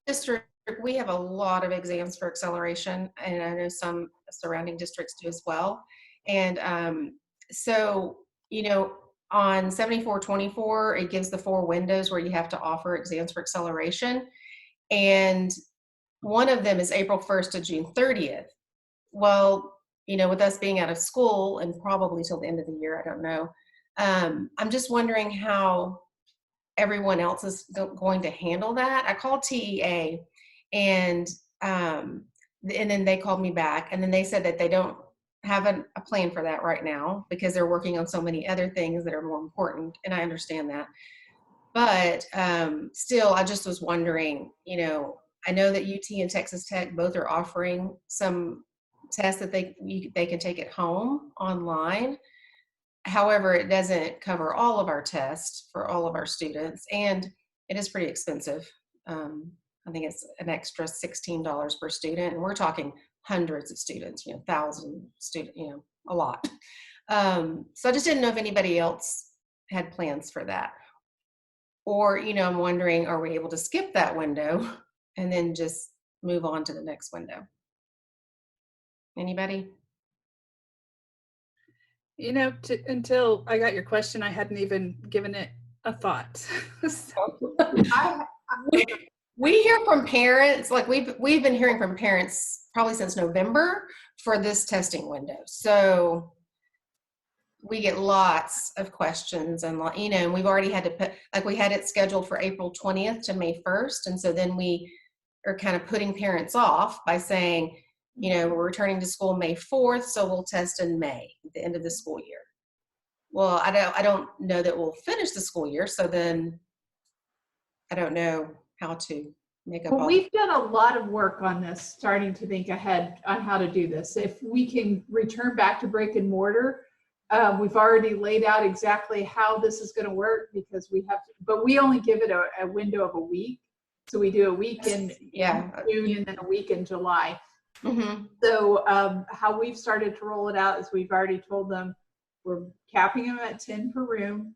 district, we have a lot of exams for acceleration, and I know some surrounding districts do as well. And so, you know, on 7424, it gives the 4 windows where you have to offer exams for acceleration. And one of them is April 1st to June 30th. Well, you know, with us being out of school and probably till the end of the year, I don't know. I'm just wondering how everyone else is going to handle that. I called TEA and then they called me back, and then they said that they don't have a plan for that right now because they're working on so many other things that are more important, and I understand that. But still, I just was wondering, you know, I know that UT and Texas Tech both are offering some tests that they can take at home online. However, it doesn't cover all of our tests for all of our students, and it is pretty expensive. I think it's an extra $16 per student, and we're talking hundreds of students, you know, 1,000 students, you know, a lot. So I just didn't know if anybody else had plans for that. Or, you know, I'm wondering, are we able to skip that window and then just move on to the next window? Anybody? You know, until I got your question, I hadn't even given it a thought. We hear from parents, like we've been hearing from parents probably since November for this testing window. So we get lots of questions, and you know, and we've already had to put, like we had it scheduled for April 20th to May 1st. And so then we are kind of putting parents off by saying, you know, we're returning to school May 4th, so we'll test in May, at the end of the school year. Well, I don't know that we'll finish the school year, so then I don't know how to make up Well, all we've done a lot of work on this, starting to think ahead on how to do this. If we can return back to brick and mortar, we've already laid out exactly how this is going to work, because we have to, but we only give it a window of a week. So we do a week in June and then a week in July. Mm-hmm. So how we've started to roll it out is we've already told them we're capping them at 10 per room,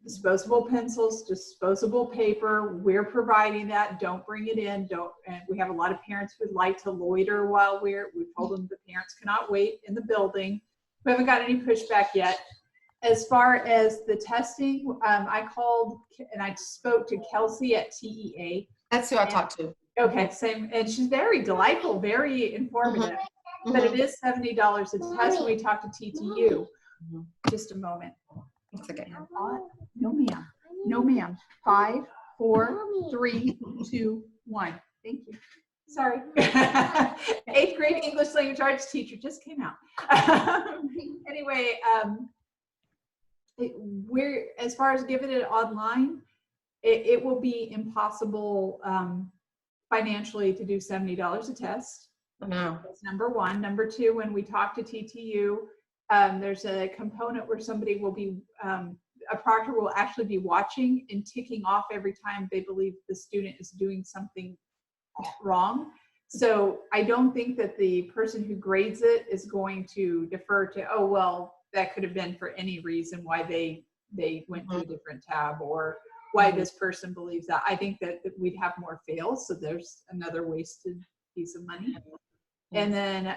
disposable pencils, disposable paper. We're providing that. Don't bring it in. And we have a lot of parents who'd like to loiter while we told them the parents cannot wait in the building. We haven't got any pushback yet. As far as the testing, I called and I spoke to Kelsey at TEA, That's who I talked to. Okay, same. And she's very delightful, very informative. But it is $70 a test when we talk to TTU. Just a moment. It's okay. No, ma'am. No, ma'am. 5, 4, 3, 2, 1. Thank you. Sorry. 8th grade English language arts teacher just came out. Anyway, we're, as far as giving it online, it will be impossible financially to do $70 a test. No. That's number one. Number two, when we talk to TTU, there's a component where somebody will be, a proctor will actually be watching and ticking off every time they believe the student is doing something wrong. So I don't think that the person who grades it is going to defer to, oh, well, that could have been for any reason why they went to a different tab, or why this person believes that. I think that we'd have more fails, so there's another wasted piece of money. And then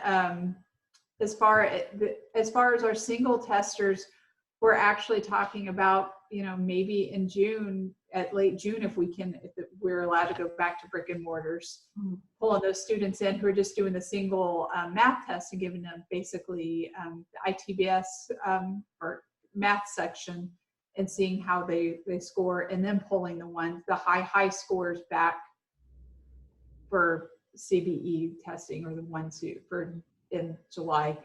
as far as our single testers, we're actually talking about, maybe in June, at late June, if we're allowed to go back to brick and mortars, pulling those students in who are just doing the single math test and giving them basically the ITBS or math section, and seeing how they score, and then pulling the high scores back for CBE testing, or the ones for in July.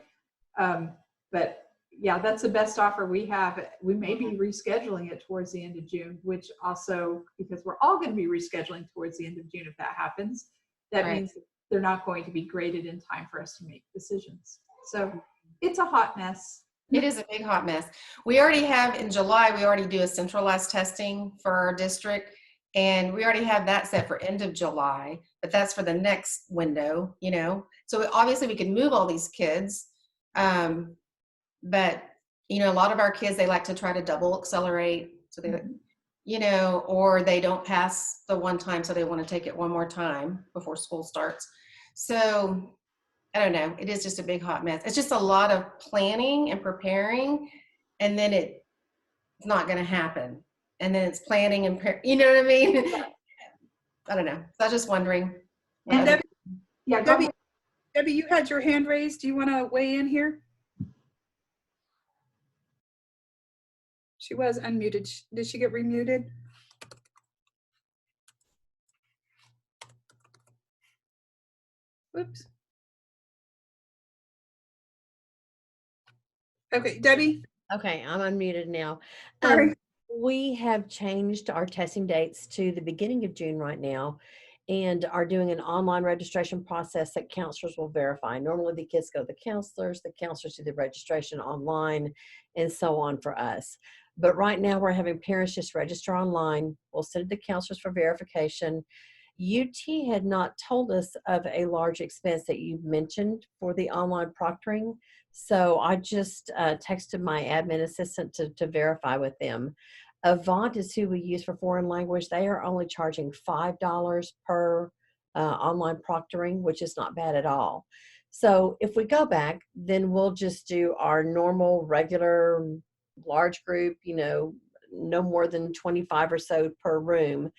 But yeah, that's the best offer we have. We may be rescheduling it towards the end of June, which also, because we're all going to be rescheduling towards the end of June if that happens, that means they're not going to be graded in time for us to make decisions. So it's a hot mess. It is a big hot mess. We already have, in July, we already do a centralized testing for our district, and we already have that set for end of July, but that's for the next window, So obviously we can move all these kids, but, a lot of our kids, they like to try to double accelerate, so they, or they don't pass the one time, so they want to take it one more time before school starts. So I don't know. It is just a big hot mess. It's just a lot of planning and preparing, and then it's not going to happen. And then it's planning and, you know what I mean? I don't know. So I was just wondering. And Debbie, you had your hand raised. Do you want to weigh in here? She was unmuted. Did she get remuted? Whoops. Okay, Debbie? Okay, I'm unmuted now. Sorry. We have changed our testing dates to the beginning of June right now, and are doing an online registration process that counselors will verify. Normally the kids go to the counselors do the registration online, and so on for us. But right now we're having parents just register online. We'll send it to counselors for verification. UT had not told us of a large expense that you mentioned for the online proctoring. So I just texted my admin assistant to verify with them. Avant is who we use for foreign language. They are only charging $5 per online proctoring, which is not bad at all. So if we go back, then we'll just do our normal, regular, large group, no more than 25 or so per room.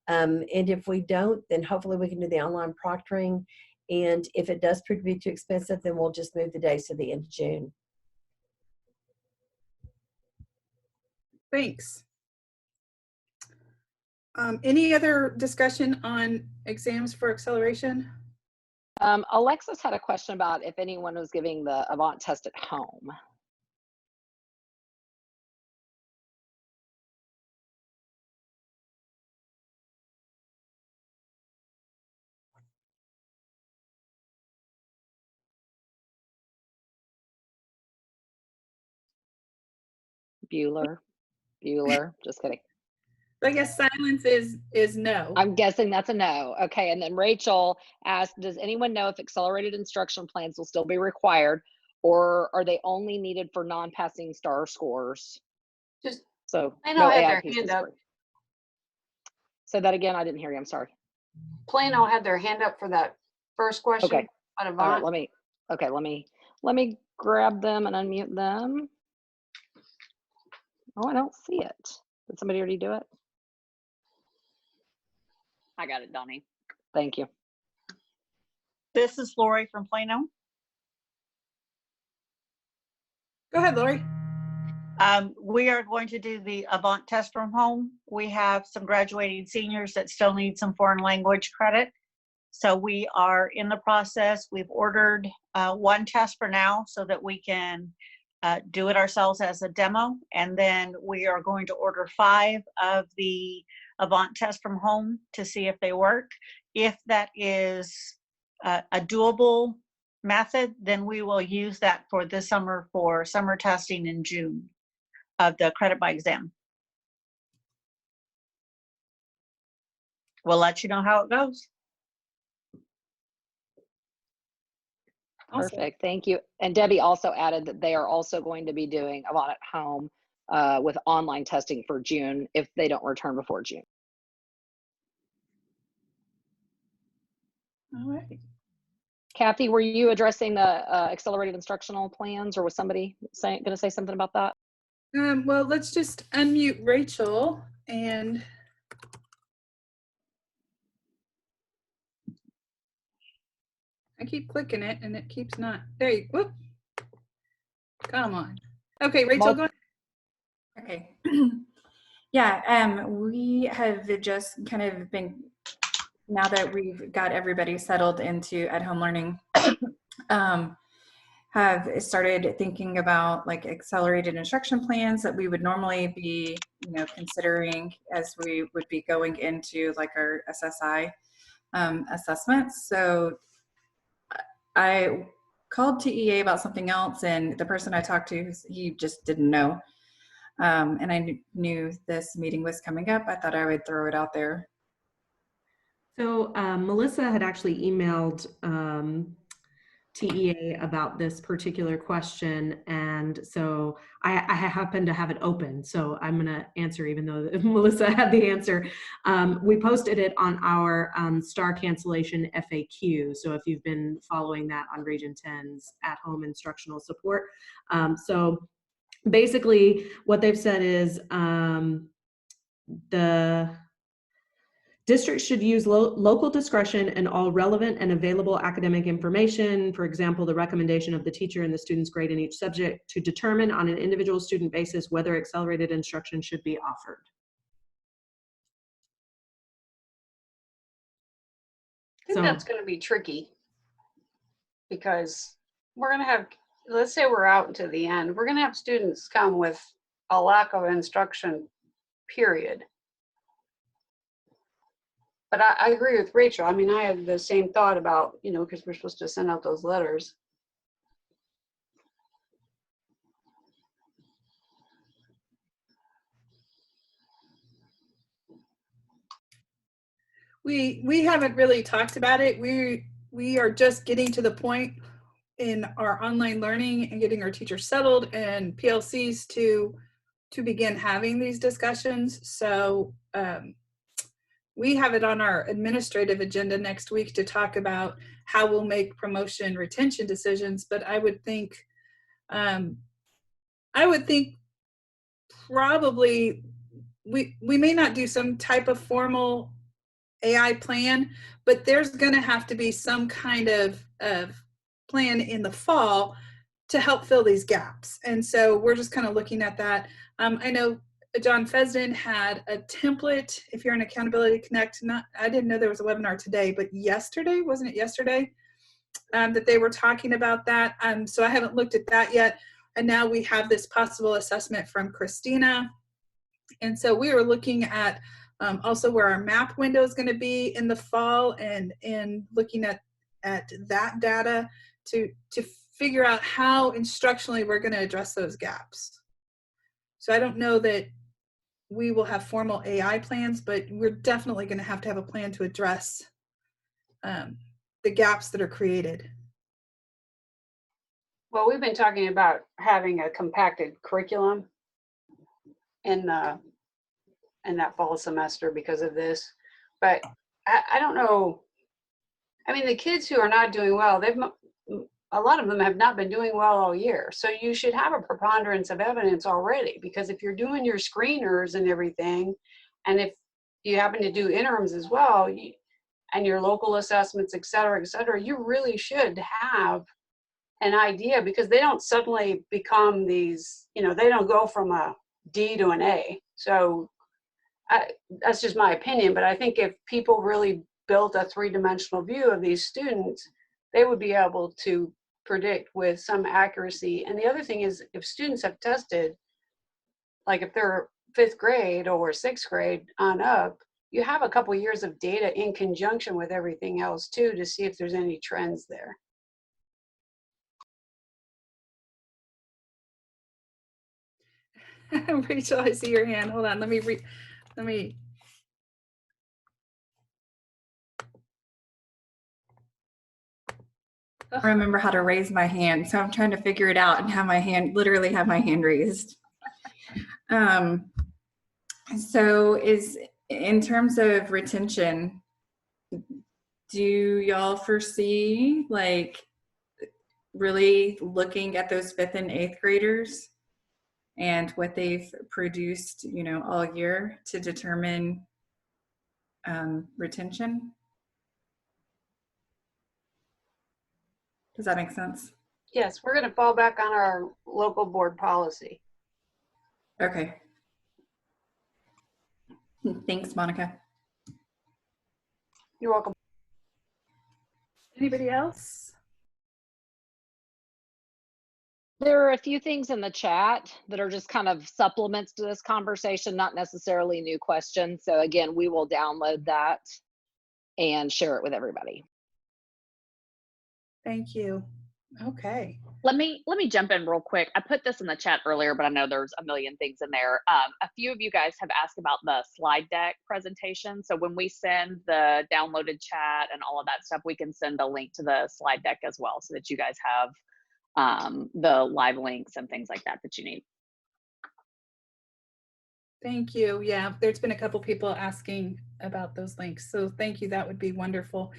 And if we don't, then hopefully we can do the online proctoring. And if it does prove to be too expensive, then we'll just move the dates to the end of June. Thanks. Any other discussion on exams for acceleration? Alexis had a question about if anyone was giving the Avant test at home. Bueller, just kidding. I guess silence is no. I'm guessing that's a no. Okay, and then Rachel asked, does anyone know if accelerated instruction plans will still be required, or are they only needed for non-passing star scores? So Plano had their hand up. Say that again, I didn't hear you, I'm sorry. Plano had their hand up for that first question. Okay. On All right, Avant. let me grab them and unmute them. Oh, I don't see it. Did somebody already do it? I got it, Donnie. Thank you. This is Lori from Plano. Go ahead, Lori. We are going to do the Avant test from home. We have some graduating seniors that still need some foreign language credit. So we are in the process. We've ordered one test for now so that we can do it ourselves as a demo. And then we are going to order 5 of the Avant test from home to see if they work. If that is a doable method, then we will use that for this summer for summer testing in June of the credit by exam. We'll let you know how it goes. Perfect. Thank you. And Debbie also added that they are also going to be doing Avant at Home with online testing for June if they don't return before June. All right. Kathy, were you addressing the accelerated instructional plans, or was somebody going to say something about that? Well, let's just unmute Rachel and I keep clicking it and it keeps not, there you, whoop. Come on. Okay, Rachel, go ahead. Okay. Yeah, we have just kind of been, now that we've got everybody settled into at-home learning, have started thinking about like accelerated instruction plans that we would normally be, considering as we would be going into like our SSI assessments. So I called TEA about something else, and the person I talked to, he just didn't know. And I knew this meeting was coming up. I thought I would throw it out there. So Melissa had actually emailed TEA about this particular question, and so I happen to have it open, so I'm going to answer even though Melissa had the answer. We posted it on our STAR cancellation FAQ, so if you've been following that on Region 10's at-home instructional support. So basically what they've said is the districts should use local discretion and all relevant and available academic information, for example, the recommendation of the teacher and the student's grade in each subject, to determine on an individual student basis whether accelerated instruction should be offered. I think that's going to be tricky because we're going to have, let's say we're out to the end, we're going to have students come with a lack of instruction, period. But I agree with Rachel. I mean, I had the same thought about, because we're supposed to send out those letters. We haven't really talked about it. We are just getting to the point in our online learning and getting our teachers settled and PLCs to begin having these discussions. So we have it on our administrative agenda next week to talk about how we'll make promotion retention decisions. But I would think probably we may not do some type of formal AI plan, but there's going to have to be some kind of plan in the fall to help fill these gaps. And so we're just kind of looking at that. I know John Fessenden had a template. If you're in Accountability Connect, I didn't know there was a webinar today, but yesterday, wasn't it yesterday, that they were talking about that. So I haven't looked at that yet. And now we have this possible assessment from Christina. And so we were looking at also where our map window is going to be in the fall, and looking at that data to figure out how instructionally we're going to address those gaps. So I don't know that we will have formal AI plans, but we're definitely going to have a plan to address the gaps that are created. Well, we've been talking about having a compacted curriculum in that fall semester because of this, but I don't know. I mean, the kids who are not doing well, a lot of them have not been doing well all year. So you should have a preponderance of evidence already, because if you're doing your screeners and everything, and if you happen to do interims as well, and your local assessments, et cetera, you really should have an idea, because they don't suddenly become these, they don't go from a D to an A. So that's just my opinion, but I think if people really built a three-dimensional view of these students, they would be able to predict with some accuracy. And the other thing is, if students have tested, like if they're 5th grade or 6th grade on up, you have a couple years of data in conjunction with everything else too, to see if there's any trends there. Rachel, I see your hand. Hold on. Let me. Remember how to raise my hand, so I'm trying to figure it out and have my hand, literally have my hand raised. So is, in terms of retention, do y'all foresee like really looking at those 5th and 8th graders and what they've produced, all year to determine retention? Does that make sense? Yes, we're going to fall back on our local board policy. Okay. Thanks, Monica. You're welcome. Anybody else? There are a few things in the chat that are just kind of supplements to this conversation, not necessarily new questions. So again, we will download that and share it with everybody. Thank you. Okay. Let me jump in real quick. I put this in the chat earlier, but I know there's a million things in there. A few of you guys have asked about the slide deck presentation. So when we send the downloaded chat and all of that stuff, we can send a link to the slide deck as well, so that you guys have the live links and things like that you need. Thank you. Yeah, there's been a couple people asking about those links. So thank you. That would be wonderful.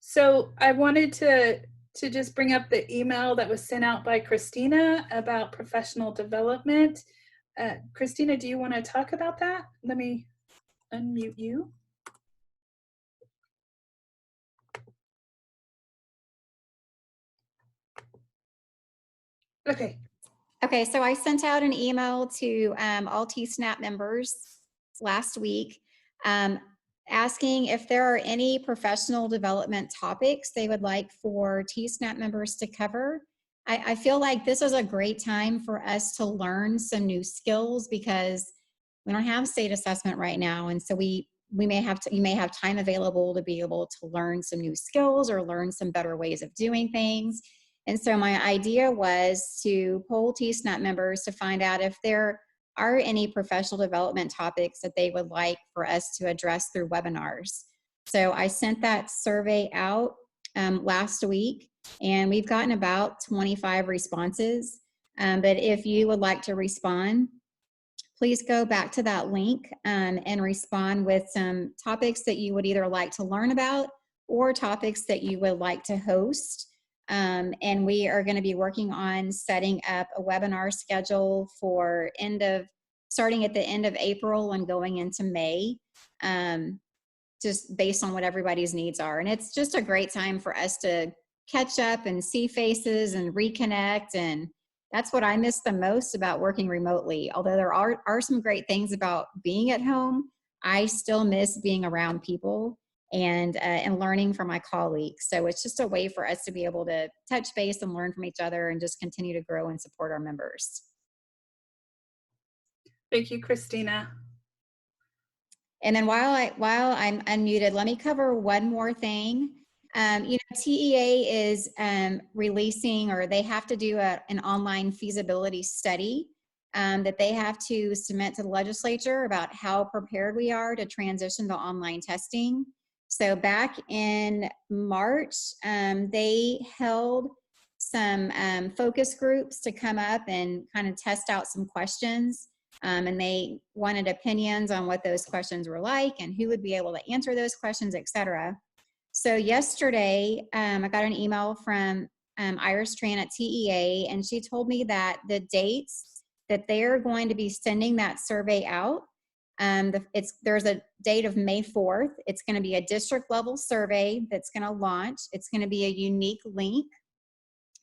So I wanted to just bring up the email that was sent out by Christina about professional development. Christina, do you want to talk about that? Let me unmute you. Okay. Okay, so I sent out an email to all T-SNAP members last week asking if there are any professional development topics they would like for T-SNAP members to cover. I feel like this is a great time for us to learn some new skills, because we don't have state assessment right now, and so you may have time available to be able to learn some new skills or learn some better ways of doing things. And so my idea was to poll T-SNAP members to find out if there are any professional development topics that they would like for us to address through webinars. So I sent that survey out last week, and we've gotten about 25 responses. But if you would like to respond, please go back to that link and respond with some topics that you would either like to learn about or topics that you would like to host. And we are going to be working on setting up a webinar schedule for starting at the end of April and going into May, just based on what everybody's needs are. And it's just a great time for us to catch up and see faces and reconnect. And that's what I miss the most about working remotely. Although there are some great things about being at home, I still miss being around people and learning from my colleagues. So it's just a way for us to be able to touch base and learn from each other and just continue to grow and support our members. Thank you, Christina. And then while I'm unmuted, let me cover one more thing. TEA is releasing, or they have to do an online feasibility study that they have to submit to the legislature about how prepared we are to transition to online testing. So back in March, they held some focus groups to come up and kind of test out some questions. And they wanted opinions on what those questions were like and who would be able to answer those questions, et cetera. So yesterday, I got an email from Iris Tran at TEA, and she told me that the dates that they're going to be sending that survey out There's a date of May 4th. It's going to be a district level survey that's going to launch. It's going to be a unique link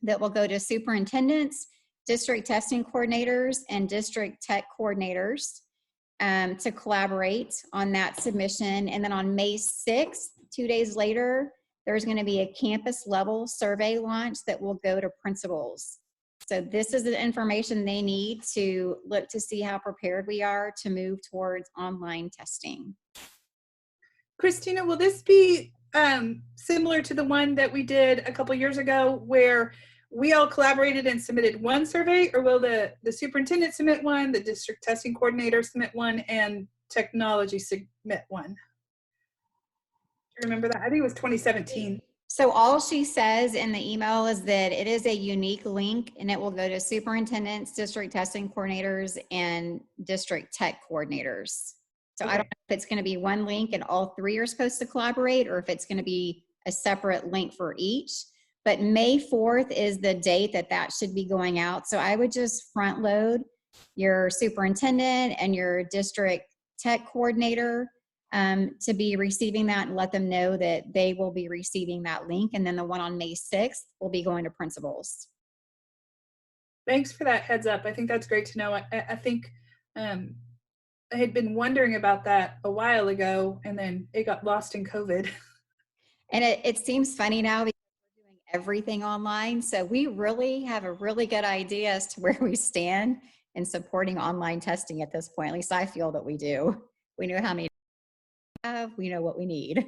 that will go to superintendents, district testing coordinators, and district tech coordinators to collaborate on that submission. And then on May 6th, 2 days later, there's going to be a campus level survey launch that will go to principals. So this is the information they need to look to see how prepared we are to move towards online testing. Christina, will this be similar to the one that we did a couple years ago where we all collaborated and submitted one survey, or will the superintendent submit one, the district testing coordinator submit one, and technology submit one? Do you remember that? I think it was 2017. So all she says in the email is that it is a unique link and it will go to superintendents, district testing coordinators, and district tech coordinators. So I don't know if it's going to be one link and all three are supposed to collaborate, or if it's going to be a separate link for each. But May 4th is the date that should be going out. So I would just front load your superintendent and your district tech coordinator to be receiving that, and let them know that they will be receiving that link. And then the one on May 6th will be going to principals. Thanks for that heads up. I think that's great to know. I think I had been wondering about that a while ago, and then it got lost in COVID. And it seems funny now because we're doing everything online. So we really have a really good idea as to where we stand in supporting online testing at this point. At least I feel that we do. We know how many we have, we know what we need.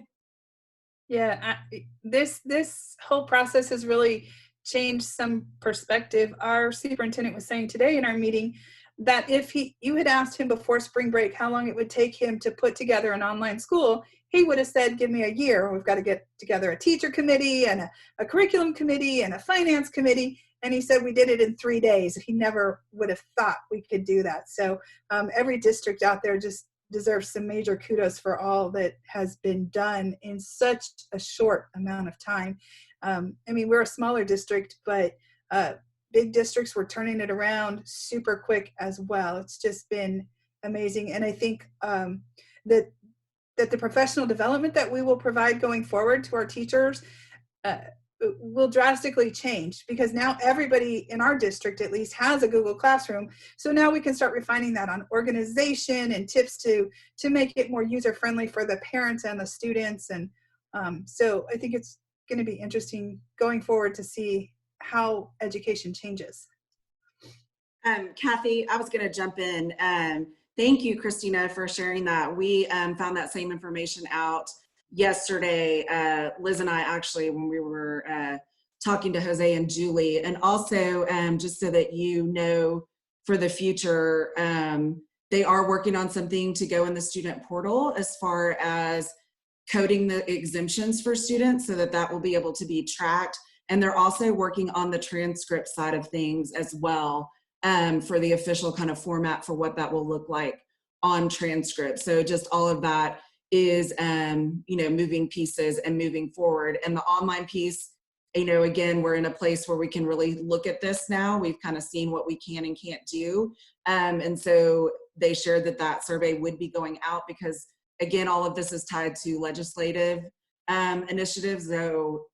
Yeah, this whole process has really changed some perspective. Our superintendent was saying today in our meeting that if you had asked him before spring break how long it would take him to put together an online school, he would have said, give me a year. We've got to get together a teacher committee and a curriculum committee and a finance committee. And he said we did it in 3 days. He never would have thought we could do that. So every district out there just deserves some major kudos for all that has been done in such a short amount of time. I mean, we're a smaller district, but big districts were turning it around super quick as well. It's just been amazing. And I think that the professional development that we will provide going forward to our teachers will drastically change, because now everybody in our district at least has a Google Classroom. So now we can start refining that on organization and tips to make it more user-friendly for the parents and the students. And so I think it's going to be interesting going forward to see how education changes. Kathy, I was going to jump in. Thank you, Christina, for sharing that. We found that same information out yesterday, Liz and I actually, when we were talking to Jose and Julie. And also, just so that you know for the future, they are working on something to go in the student portal as far as coding the exemptions for students so that will be able to be tracked. And they're also working on the transcript side of things as well, for the official kind of format for what that will look like on transcript. So just all of that is, moving pieces and moving forward. And the online piece, again, we're in a place where we can really look at this now. We've kind of seen what we can and can't do. And so they shared that survey would be going out because, again, all of this is tied to legislative initiatives. So,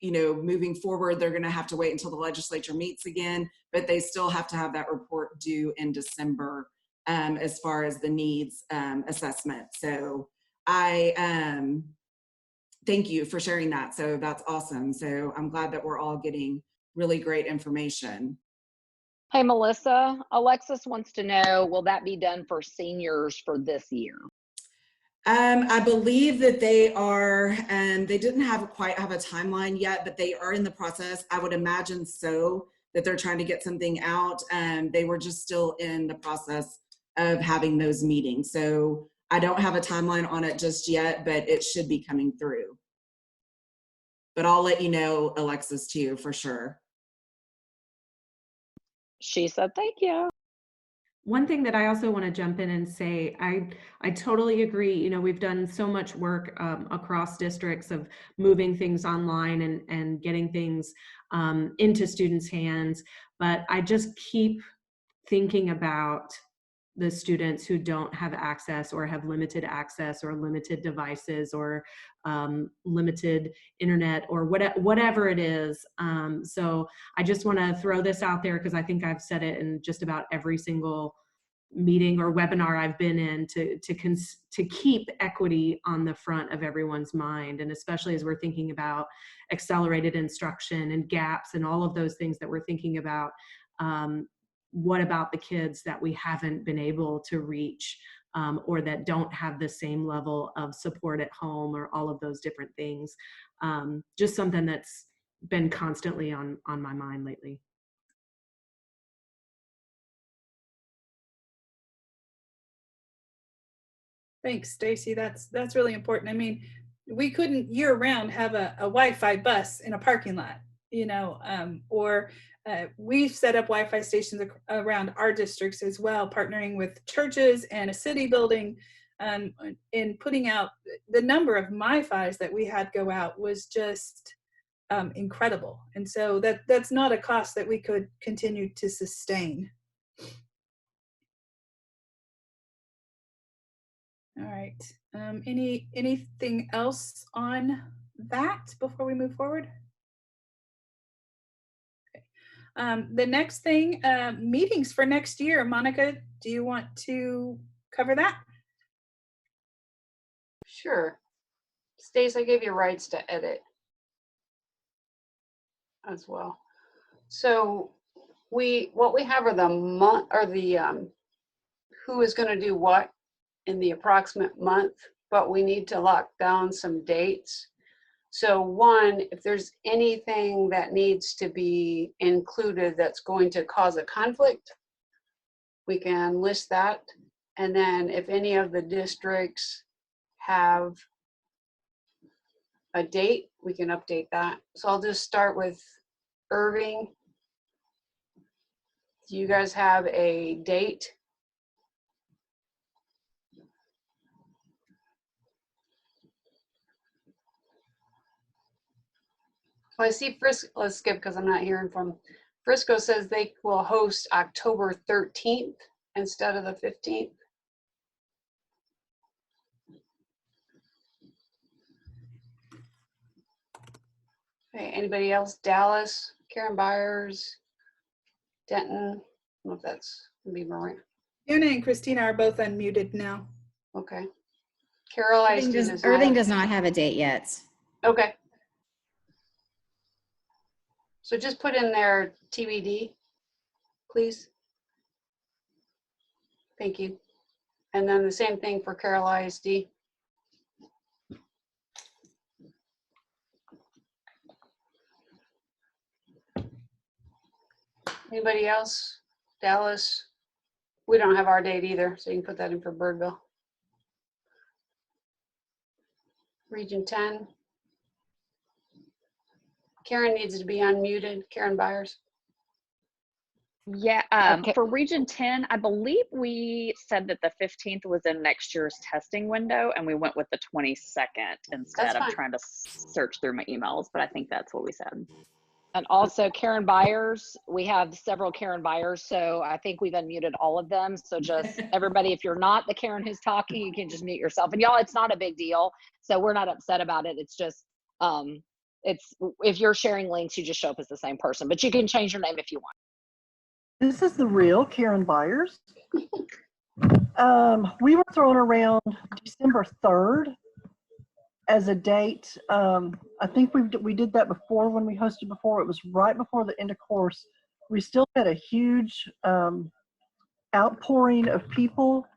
moving forward, they're going to have to wait until the legislature meets again, but they still have to have that report due in December as far as the needs assessment. So I thank you for sharing that. So that's awesome. So I'm glad that we're all getting really great information. Hey, Melissa, Alexis wants to know, will that be done for seniors for this year? I believe that they are, they didn't quite have a timeline yet, but they are in the process. I would imagine so, that they're trying to get something out. They were just still in the process of having those meetings. So I don't have a timeline on it just yet, but it should be coming through. But I'll let you know, Alexis, too, for sure. She said, thank you. One thing that I also want to jump in and say, I totally agree. We've done so much work across districts of moving things online and getting things into students' hands. But I just keep thinking about the students who don't have access or have limited access or limited devices or limited internet or whatever it is. So I just want to throw this out there because I think I've said it in just about every single meeting or webinar I've been in to keep equity on the front of everyone's mind, and especially as we're thinking about accelerated instruction and gaps and all of those things that we're thinking about. What about the kids that we haven't been able to reach or that don't have the same level of support at home or all of those different things? Just something that's been constantly on my mind lately. Thanks, Stacy. That's really important. I mean, we couldn't year round have a Wi-Fi bus in a parking lot, you know, or we've set up Wi-Fi stations around our districts as well, partnering with churches and a city building, in putting out the number of MiFis that we had go out was just incredible. And so that's not a cost that we could continue to sustain. All right. Anything else on that before we move forward? Okay. The next thing, meetings for next year. Monica, do you want to cover that? Sure. Stace, I gave you rights to edit as well. So what we have are the month or the who is going to do what in the approximate month, but we need to lock down some dates. So one, if there's anything that needs to be included that's going to cause a conflict, we can list that. And then if any of the districts have a date, we can update that. So I'll just start with Irving. Do you guys have a date? Well, I see Frisco, let's skip because I'm not hearing from Frisco says they will host October 13th instead of the 15th. Okay, anybody else? Dallas, Karen Byers, Denton. I don't know if that's gonna be Maria. Anna and Christina are both unmuted now. Okay. Carol, Irving does not have a date yet. Okay. So just put in there TBD, please. Thank you. And then the same thing for Carroll ISD. Anybody else? Dallas? We don't have our date either, so you can put that in for Birdville. Region 10. Karen needs to be unmuted. Karen Byers. Yeah, for Region 10, I believe we said that the 15th was in next year's testing window, and we went with the 22nd instead. I'm trying to search through my emails, but I think that's what we said. And also Karen Byers, we have several Karen Byers, so I think we've unmuted all of them. So just everybody, if you're not the Karen who's talking, you can just mute yourself. And y'all, it's not a big deal, so we're not upset about it. It's just, it's if you're sharing links, you just show up as the same person, but you can change your name if you want. This is the real Karen Byers. We were throwing around December 3rd as a date. I think we did that before when we hosted before. It was right before the end of course. We still had a huge outpouring of people.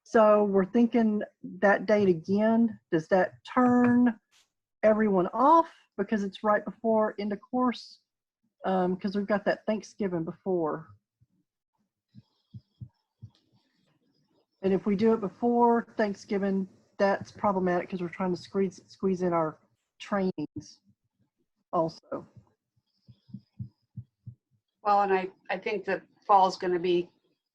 So we're thinking that date again. Does that turn everyone off because it's right before end of course? Because we've got that Thanksgiving before. And if we do it before Thanksgiving, that's problematic because we're trying to squeeze in our trainings also. Well, and I think the fall is going to be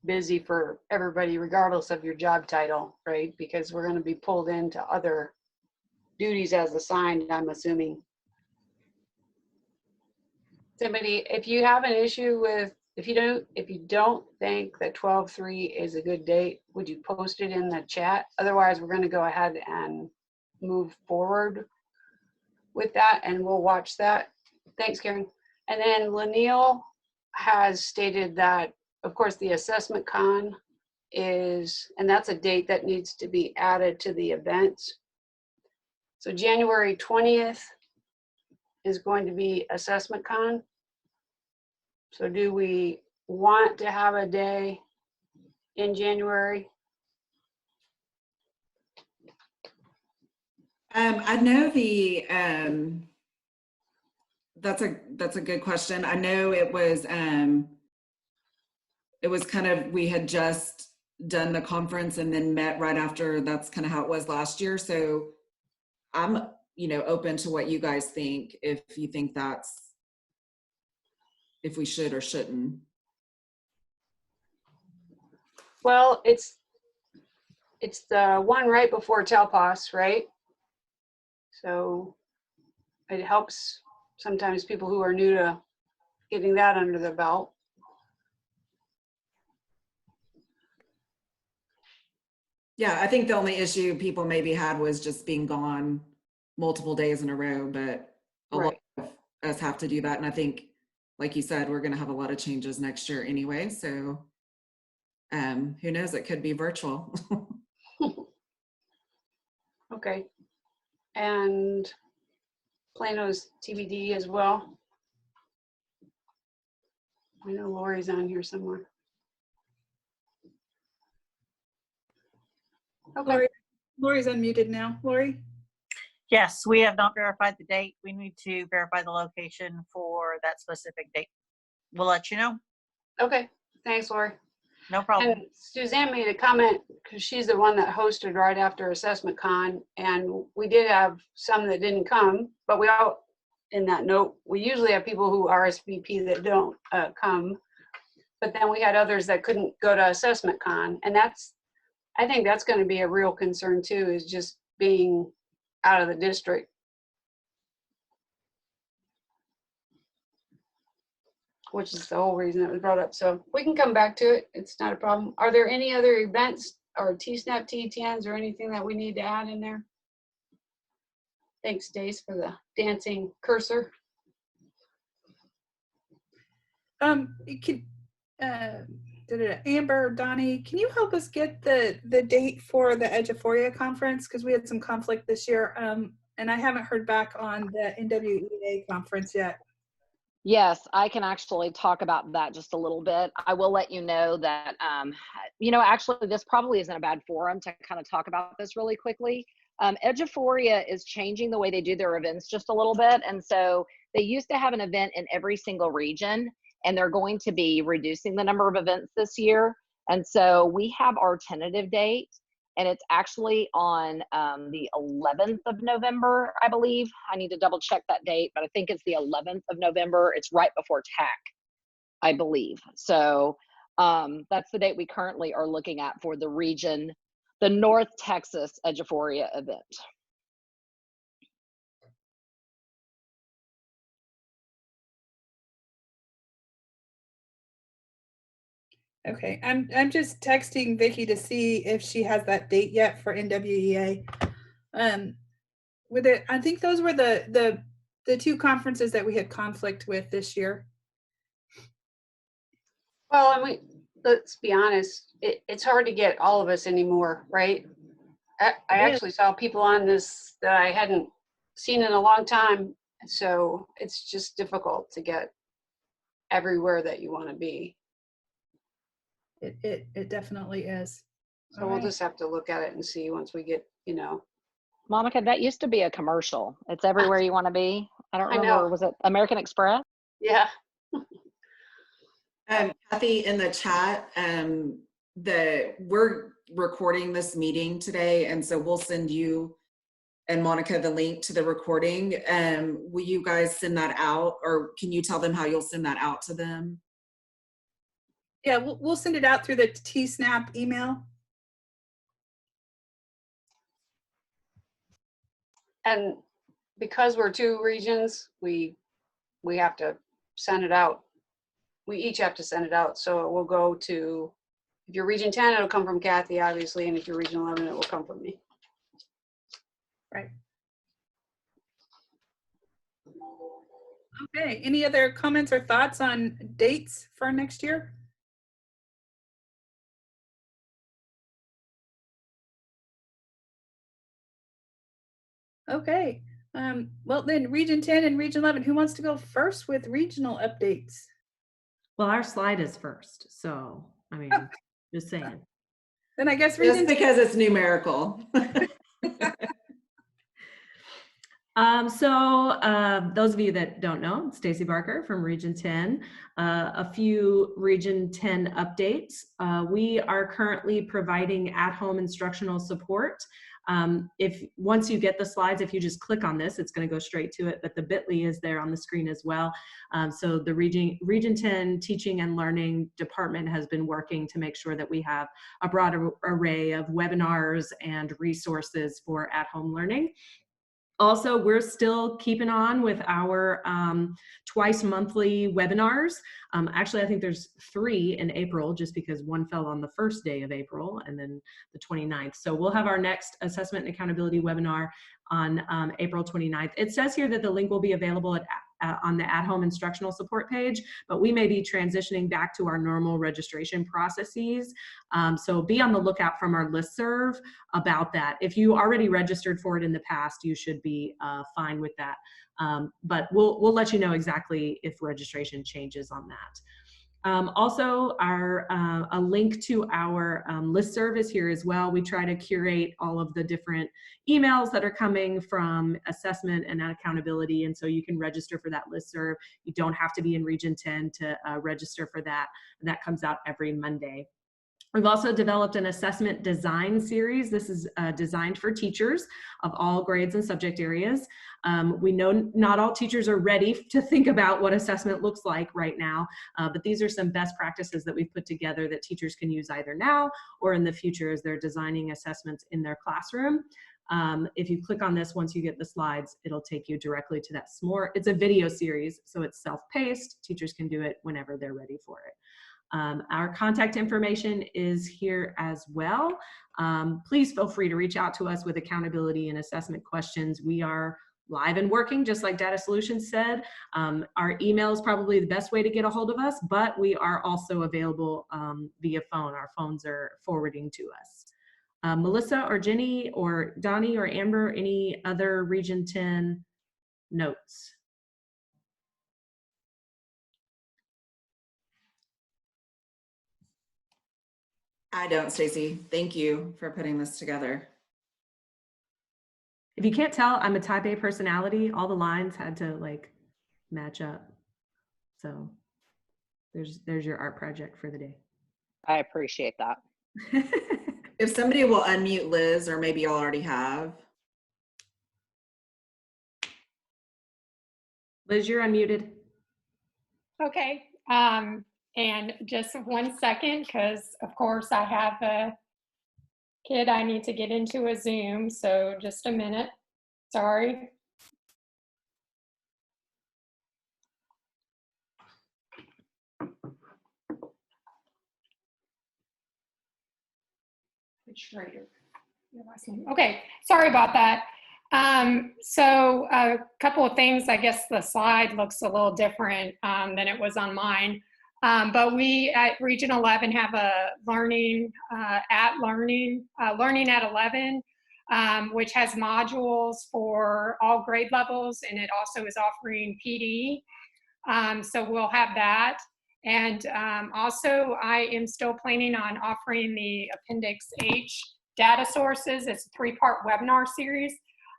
busy for everybody, regardless of your job title, right? Because we're going to be pulled into other duties as assigned, I'm assuming. Somebody, if you have an issue with if you don't think that 12/3 is a good date, would you post it in the chat? Otherwise, we're going to go ahead and move forward with that, and we'll watch that. Thanks, Karen. And then Lanil has stated that, of course, the assessment con is, and that's a date that needs to be added to the events. So January 20th is going to be assessment con. So do we want to have a day in January? I know that's a good question. I know it was kind of, we had just done the conference and then met right after. That's kind of how it was last year. So I'm, open to what you guys think, if you think if we should or shouldn't. Well, it's the one right before Telpas, right? So it helps sometimes people who are new to getting that under the belt. Yeah, I think the only issue people maybe had was just being gone multiple days in a row, but a lot of us have to do that. And I think, like you said, we're going to have a lot of changes next year anyway. So who knows, it could be virtual. Okay. And Plano's TBD as well. I know Lori's on here somewhere. Okay. Lori's unmuted now. Lori? Yes, we have not verified the date. We need to verify the location for that specific date. We'll let you know. Okay. Thanks, Lori. No problem. And Suzanne made a comment because she's the one that hosted right after Assessment Con, and we did have some that didn't come, but we all, in that note, we usually have people who RSVP that don't come, but then we had others that couldn't go to Assessment Con, and I think that's going to be a real concern too, is just being out of the district. Which is the whole reason it was brought up. So we can come back to it. It's not a problem. Are there any other events or TSNAP, TTNs or anything that we need to add in there? Thanks, Dace, for the dancing cursor. Amber, Donnie, can you help us get the date for the Eduphoria conference? Because we had some conflict this year, and I haven't heard back on the NWEA conference yet. Yes, I can actually talk about that just a little bit. I will let you know that, actually this probably isn't a bad forum to kind of talk about this really quickly. Eduphoria is changing the way they do their events just a little bit. And so they used to have an event in every single region, and they're going to be reducing the number of events this year. And so we have our tentative date, and it's actually on the 11th of November, I believe. I need to double check that date, but I think it's the 11th of November. It's right before TAC, I believe. So that's the date we currently are looking at for the region, the North Texas Eduphoria event. Okay, I'm just texting Vicky to see if she has that date yet for NWEA. With it, I think those were the two conferences that we had conflict with this year. Well, and let's be honest, it's hard to get all of us anymore, right? I actually saw people on this that I hadn't seen in a long time. So it's just difficult to get everywhere that you want to be. It definitely is. So we'll just have to look at it and see once we get, Monica, that used to be a commercial. It's everywhere you want to be. I don't remember, was it American Express? Yeah. Kathy, in the chat, we're recording this meeting today, and so we'll send you and Monica the link to the recording. Will you guys send that out, or can you tell them how you'll send that out to them? Yeah, we'll send it out through the TSNAP email. And because we're two regions, we have to send it out we each have to send it out. So it will go to, if you're Region 10, it'll come from Kathy, obviously, and if you're Region 11, it will come from me. Right. Okay, any other comments or thoughts on dates for next year? Okay, well then Region 10 and Region 11, who wants to go first with regional updates? Well, our slide is first, so, I mean, just saying. Then I guess Just Region because it's numerical. Those of you that don't know, Stacy Barker from Region 10. A few Region 10 updates. We are currently providing at-home instructional support. Once you get the slides, if you just click on this, it's going to go straight to it, but the bit.ly is there on the screen as well. So the Region 10 Teaching and Learning Department has been working to make sure that we have a broad array of webinars and resources for at-home learning. Also, we're still keeping on with our twice monthly webinars. Actually, I think there's 3 in April, just because one fell on the first day of April and then the 29th. So we'll have our next assessment and accountability webinar on April 29th. It says here that the link will be available on the at-home instructional support page, but we may be transitioning back to our normal registration processes. So be on the lookout from our listserv about that. If you already registered for it in the past, you should be fine with that. But we'll let you know exactly if registration changes on that. Also, a link to our listserv is here as well. We try to curate all of the different emails that are coming from assessment and accountability, and so you can register for that listserv. You don't have to be in Region 10 to register for that, and that comes out every Monday. We've also developed an assessment design series. This is designed for teachers of all grades and subject areas. We know not all teachers are ready to think about what assessment looks like right now, but these are some best practices that we've put together that teachers can use either now or in the future as they're designing assessments in their classroom. If you click on this, once you get the slides, it'll take you directly to that. It's a video series, so it's self-paced. Teachers can do it whenever they're ready for it. Our contact information is here as well. Please feel free to reach out to us with accountability and assessment questions. We are live and working, just like Data Solutions said. Our email is probably the best way to get a hold of us, but we are also available via phone. Our phones are forwarding to us. Melissa or Jenny or Donnie or Amber, any other Region 10 notes? I don't, Stacy. Thank you for putting this together. If you can't tell, I'm a type A personality. All the lines had to like match up. So there's your art project for the day. I appreciate that. If somebody will unmute Liz, or maybe you already have. Liz, you're unmuted. Okay. And just 1 second, because of course I have a kid I need to get into a Zoom, so just a minute. Sorry. Schrader, your last name. Okay, sorry about that. So a couple of things. I guess the slide looks a little different than it was on mine. But we at Region 11 have a learning at 11, which has modules for all grade levels, and it also is offering PD. So we'll have that. And also I am still planning on offering the Appendix H data sources. It's a 3-part webinar series.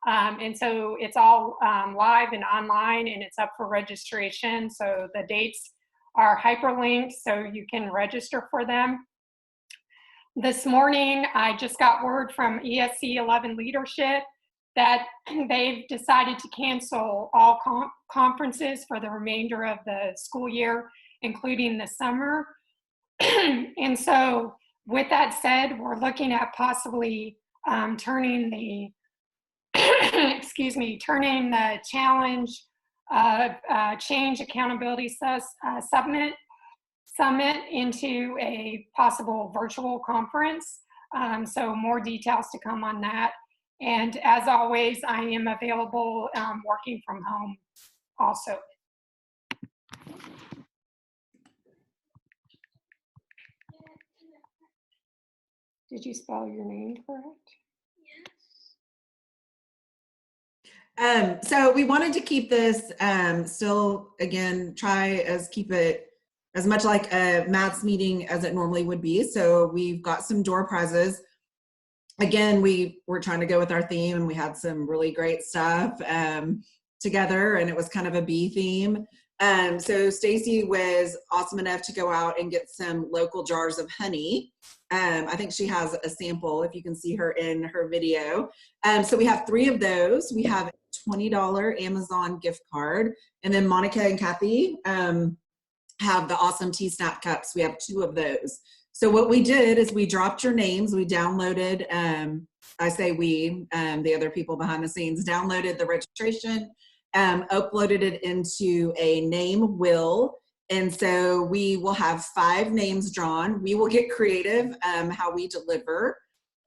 And so it's all live and online, and it's up for registration. So the dates are hyperlinked so you can register for them. This morning, I just got word from ESC 11 leadership that they've decided to cancel all conferences for the remainder of the school year, including the summer. And so with that said, we're looking at possibly turning the, turning the challenge Change Accountability Summit summit into a possible virtual conference. So more details to come on that. And as always, I am available working from home also. Did you spell your name correct? So we wanted to keep this still, again, keep it as much like a maths meeting as it normally would be. So we've got some door prizes. Again, we were trying to go with our theme, and we had some really great stuff together, and it was kind of a bee theme. So Stacy was awesome enough to go out and get some local jars of honey. I think she has a sample, if you can see her in her video. So we have 3 of those. We have a $20 Amazon gift card, and then Monica and Kathy have the awesome tea snap cups. We have 2 of those. So what we did is we dropped your names. We downloaded, I say we, the other people behind the scenes, downloaded the registration, uploaded it into a name wheel. And so we will have 5 names drawn. We will get creative how we deliver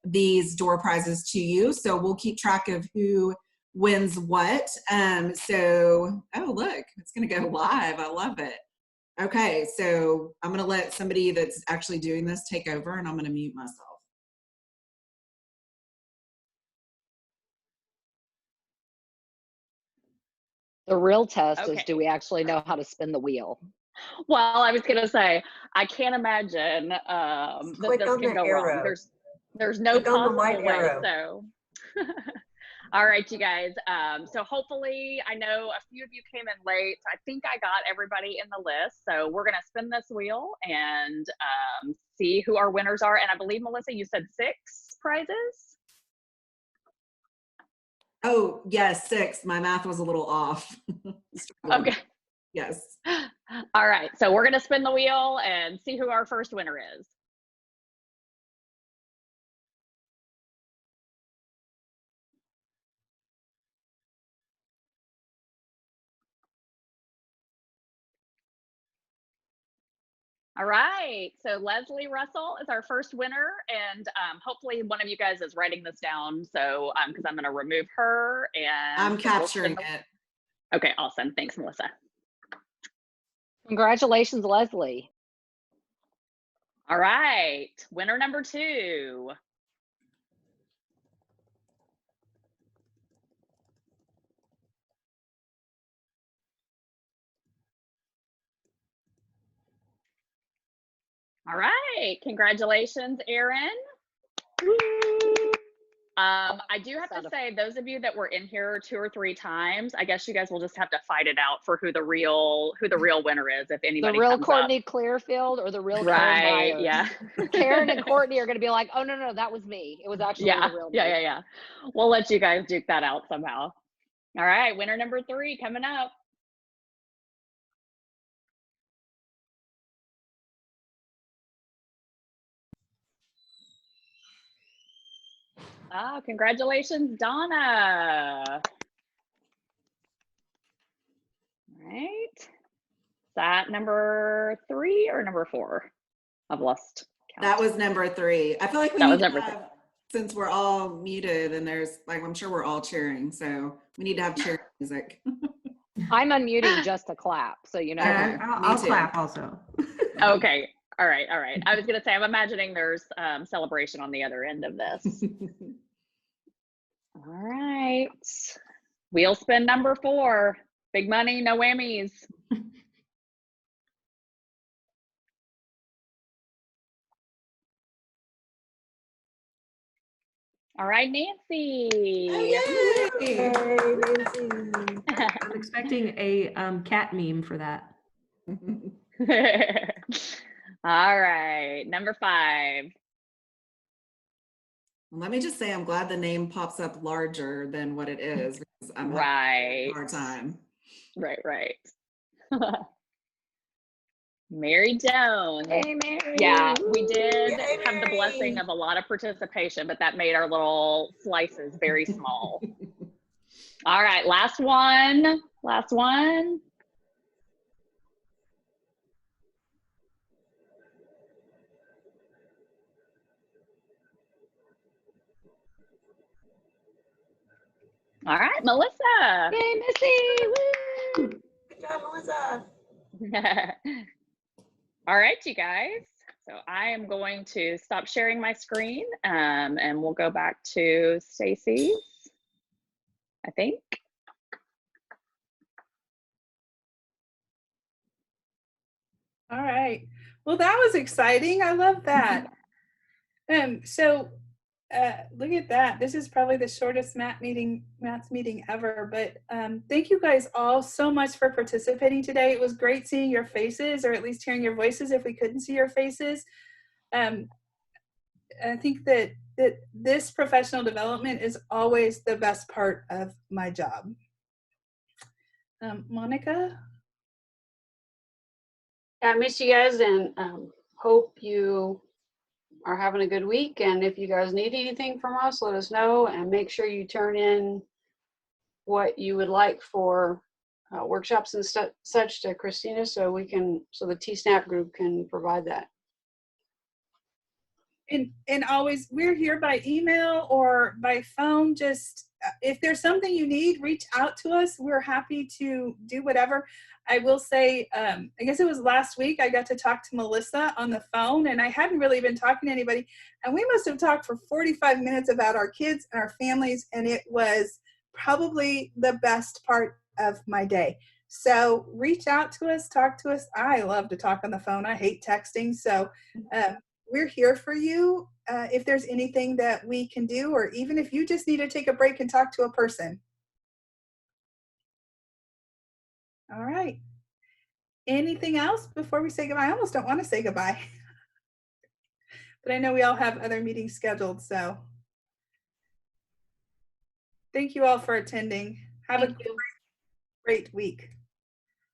these door prizes to you. So we'll keep track of who wins what. Oh, look, it's going to go live. I love it. Okay, so I'm going to let somebody that's actually doing this take over, and I'm going to mute myself. The real test is, Okay. do we actually know how to spin the wheel? Well, I was gonna say, I can't imagine that Click this on can the go wrong. arrow. There's no Click on the possible white way. arrow. So, all right, you guys. So hopefully, I know a few of you came in late. I think I got everybody in the list. So we're gonna spin this wheel and see who our winners are. And I believe, Melissa, you said 6 prizes. Oh, yes, 6. My math was a little off. Okay. Yes. All right. So we're gonna spin the wheel and see who our first winner is. All right, so Leslie Russell is our first winner, and hopefully one of you guys is writing this down. So, because I'm going to remove her, and I'm capturing it. Okay, awesome. Thanks, Melissa. Congratulations, Leslie. All right, winner number 2. All right, congratulations, Erin. I do have to say, those of you that were in here 2 or 3 times, I guess you guys will just have to fight it out for who the real winner is, if anybody The real comes Courtney up. Clearfield or the real Right, Karen Myers? yeah. Karen and Courtney are going to be like, oh, no, that was me. It was actually Yeah, the real me. yeah. We'll let you guys duke that out somehow. All right, winner number 3 coming up. Congratulations, Donna. All right. Is that number 3 or number 4? I've lost count. That was number 3. I feel like we That need was to number have, since we're all muted and there's like, I'm sure we're all cheering, so we need to have cheering music. I'm unmuting just to clap, so you know. Okay, I'll clap also. Okay. All right. I was going to say, I'm imagining there's celebration on the other end of this. All right. Wheel spin number 4. Big money, no whammies. All right, Nancy. Yay, Nancy. I'm expecting a cat meme for that. All right, number 5. Let me just say, I'm glad the name pops up larger than what it is, because I'm having a hard time. Right. Mary Jones. Hey, Mary. Yeah, we did have the blessing of a lot of participation, but that made our little slices very small. All right, last one. All right, Melissa. Yay, Missy! Woo! Good job, Melissa. All right, you guys. So I am going to stop sharing my screen, and we'll go back to Stacy's, I think. All right. Well, that was exciting. I love that. So look at that. This is probably the shortest math meeting ever. But thank you guys all so much for participating today. It was great seeing your faces, or at least hearing your voices if we couldn't see your faces. I think that this professional development is always the best part of my job. Monica? I miss you guys, and hope you are having a good week. And if you guys need anything from us, let us know, and make sure you turn in what you would like for workshops and such to Christina, so the TSNAP group can provide that. And always, we're here by email or by phone. Just if there's something you need, reach out to us. We're happy to do whatever. I will say, I guess it was last week, I got to talk to Melissa on the phone, and I hadn't really been talking to anybody. And we must have talked for 45 minutes about our kids and our families, and it was probably the best part of my day. So reach out to us, talk to us. I love to talk on the phone. I hate texting. So we're here for you if there's anything that we can do, or even if you just need to take a break and talk to a person. All right. Anything else before we say goodbye? I almost don't want to say goodbye. But I know we all have other meetings scheduled, so. Thank you all for attending. Have a great week.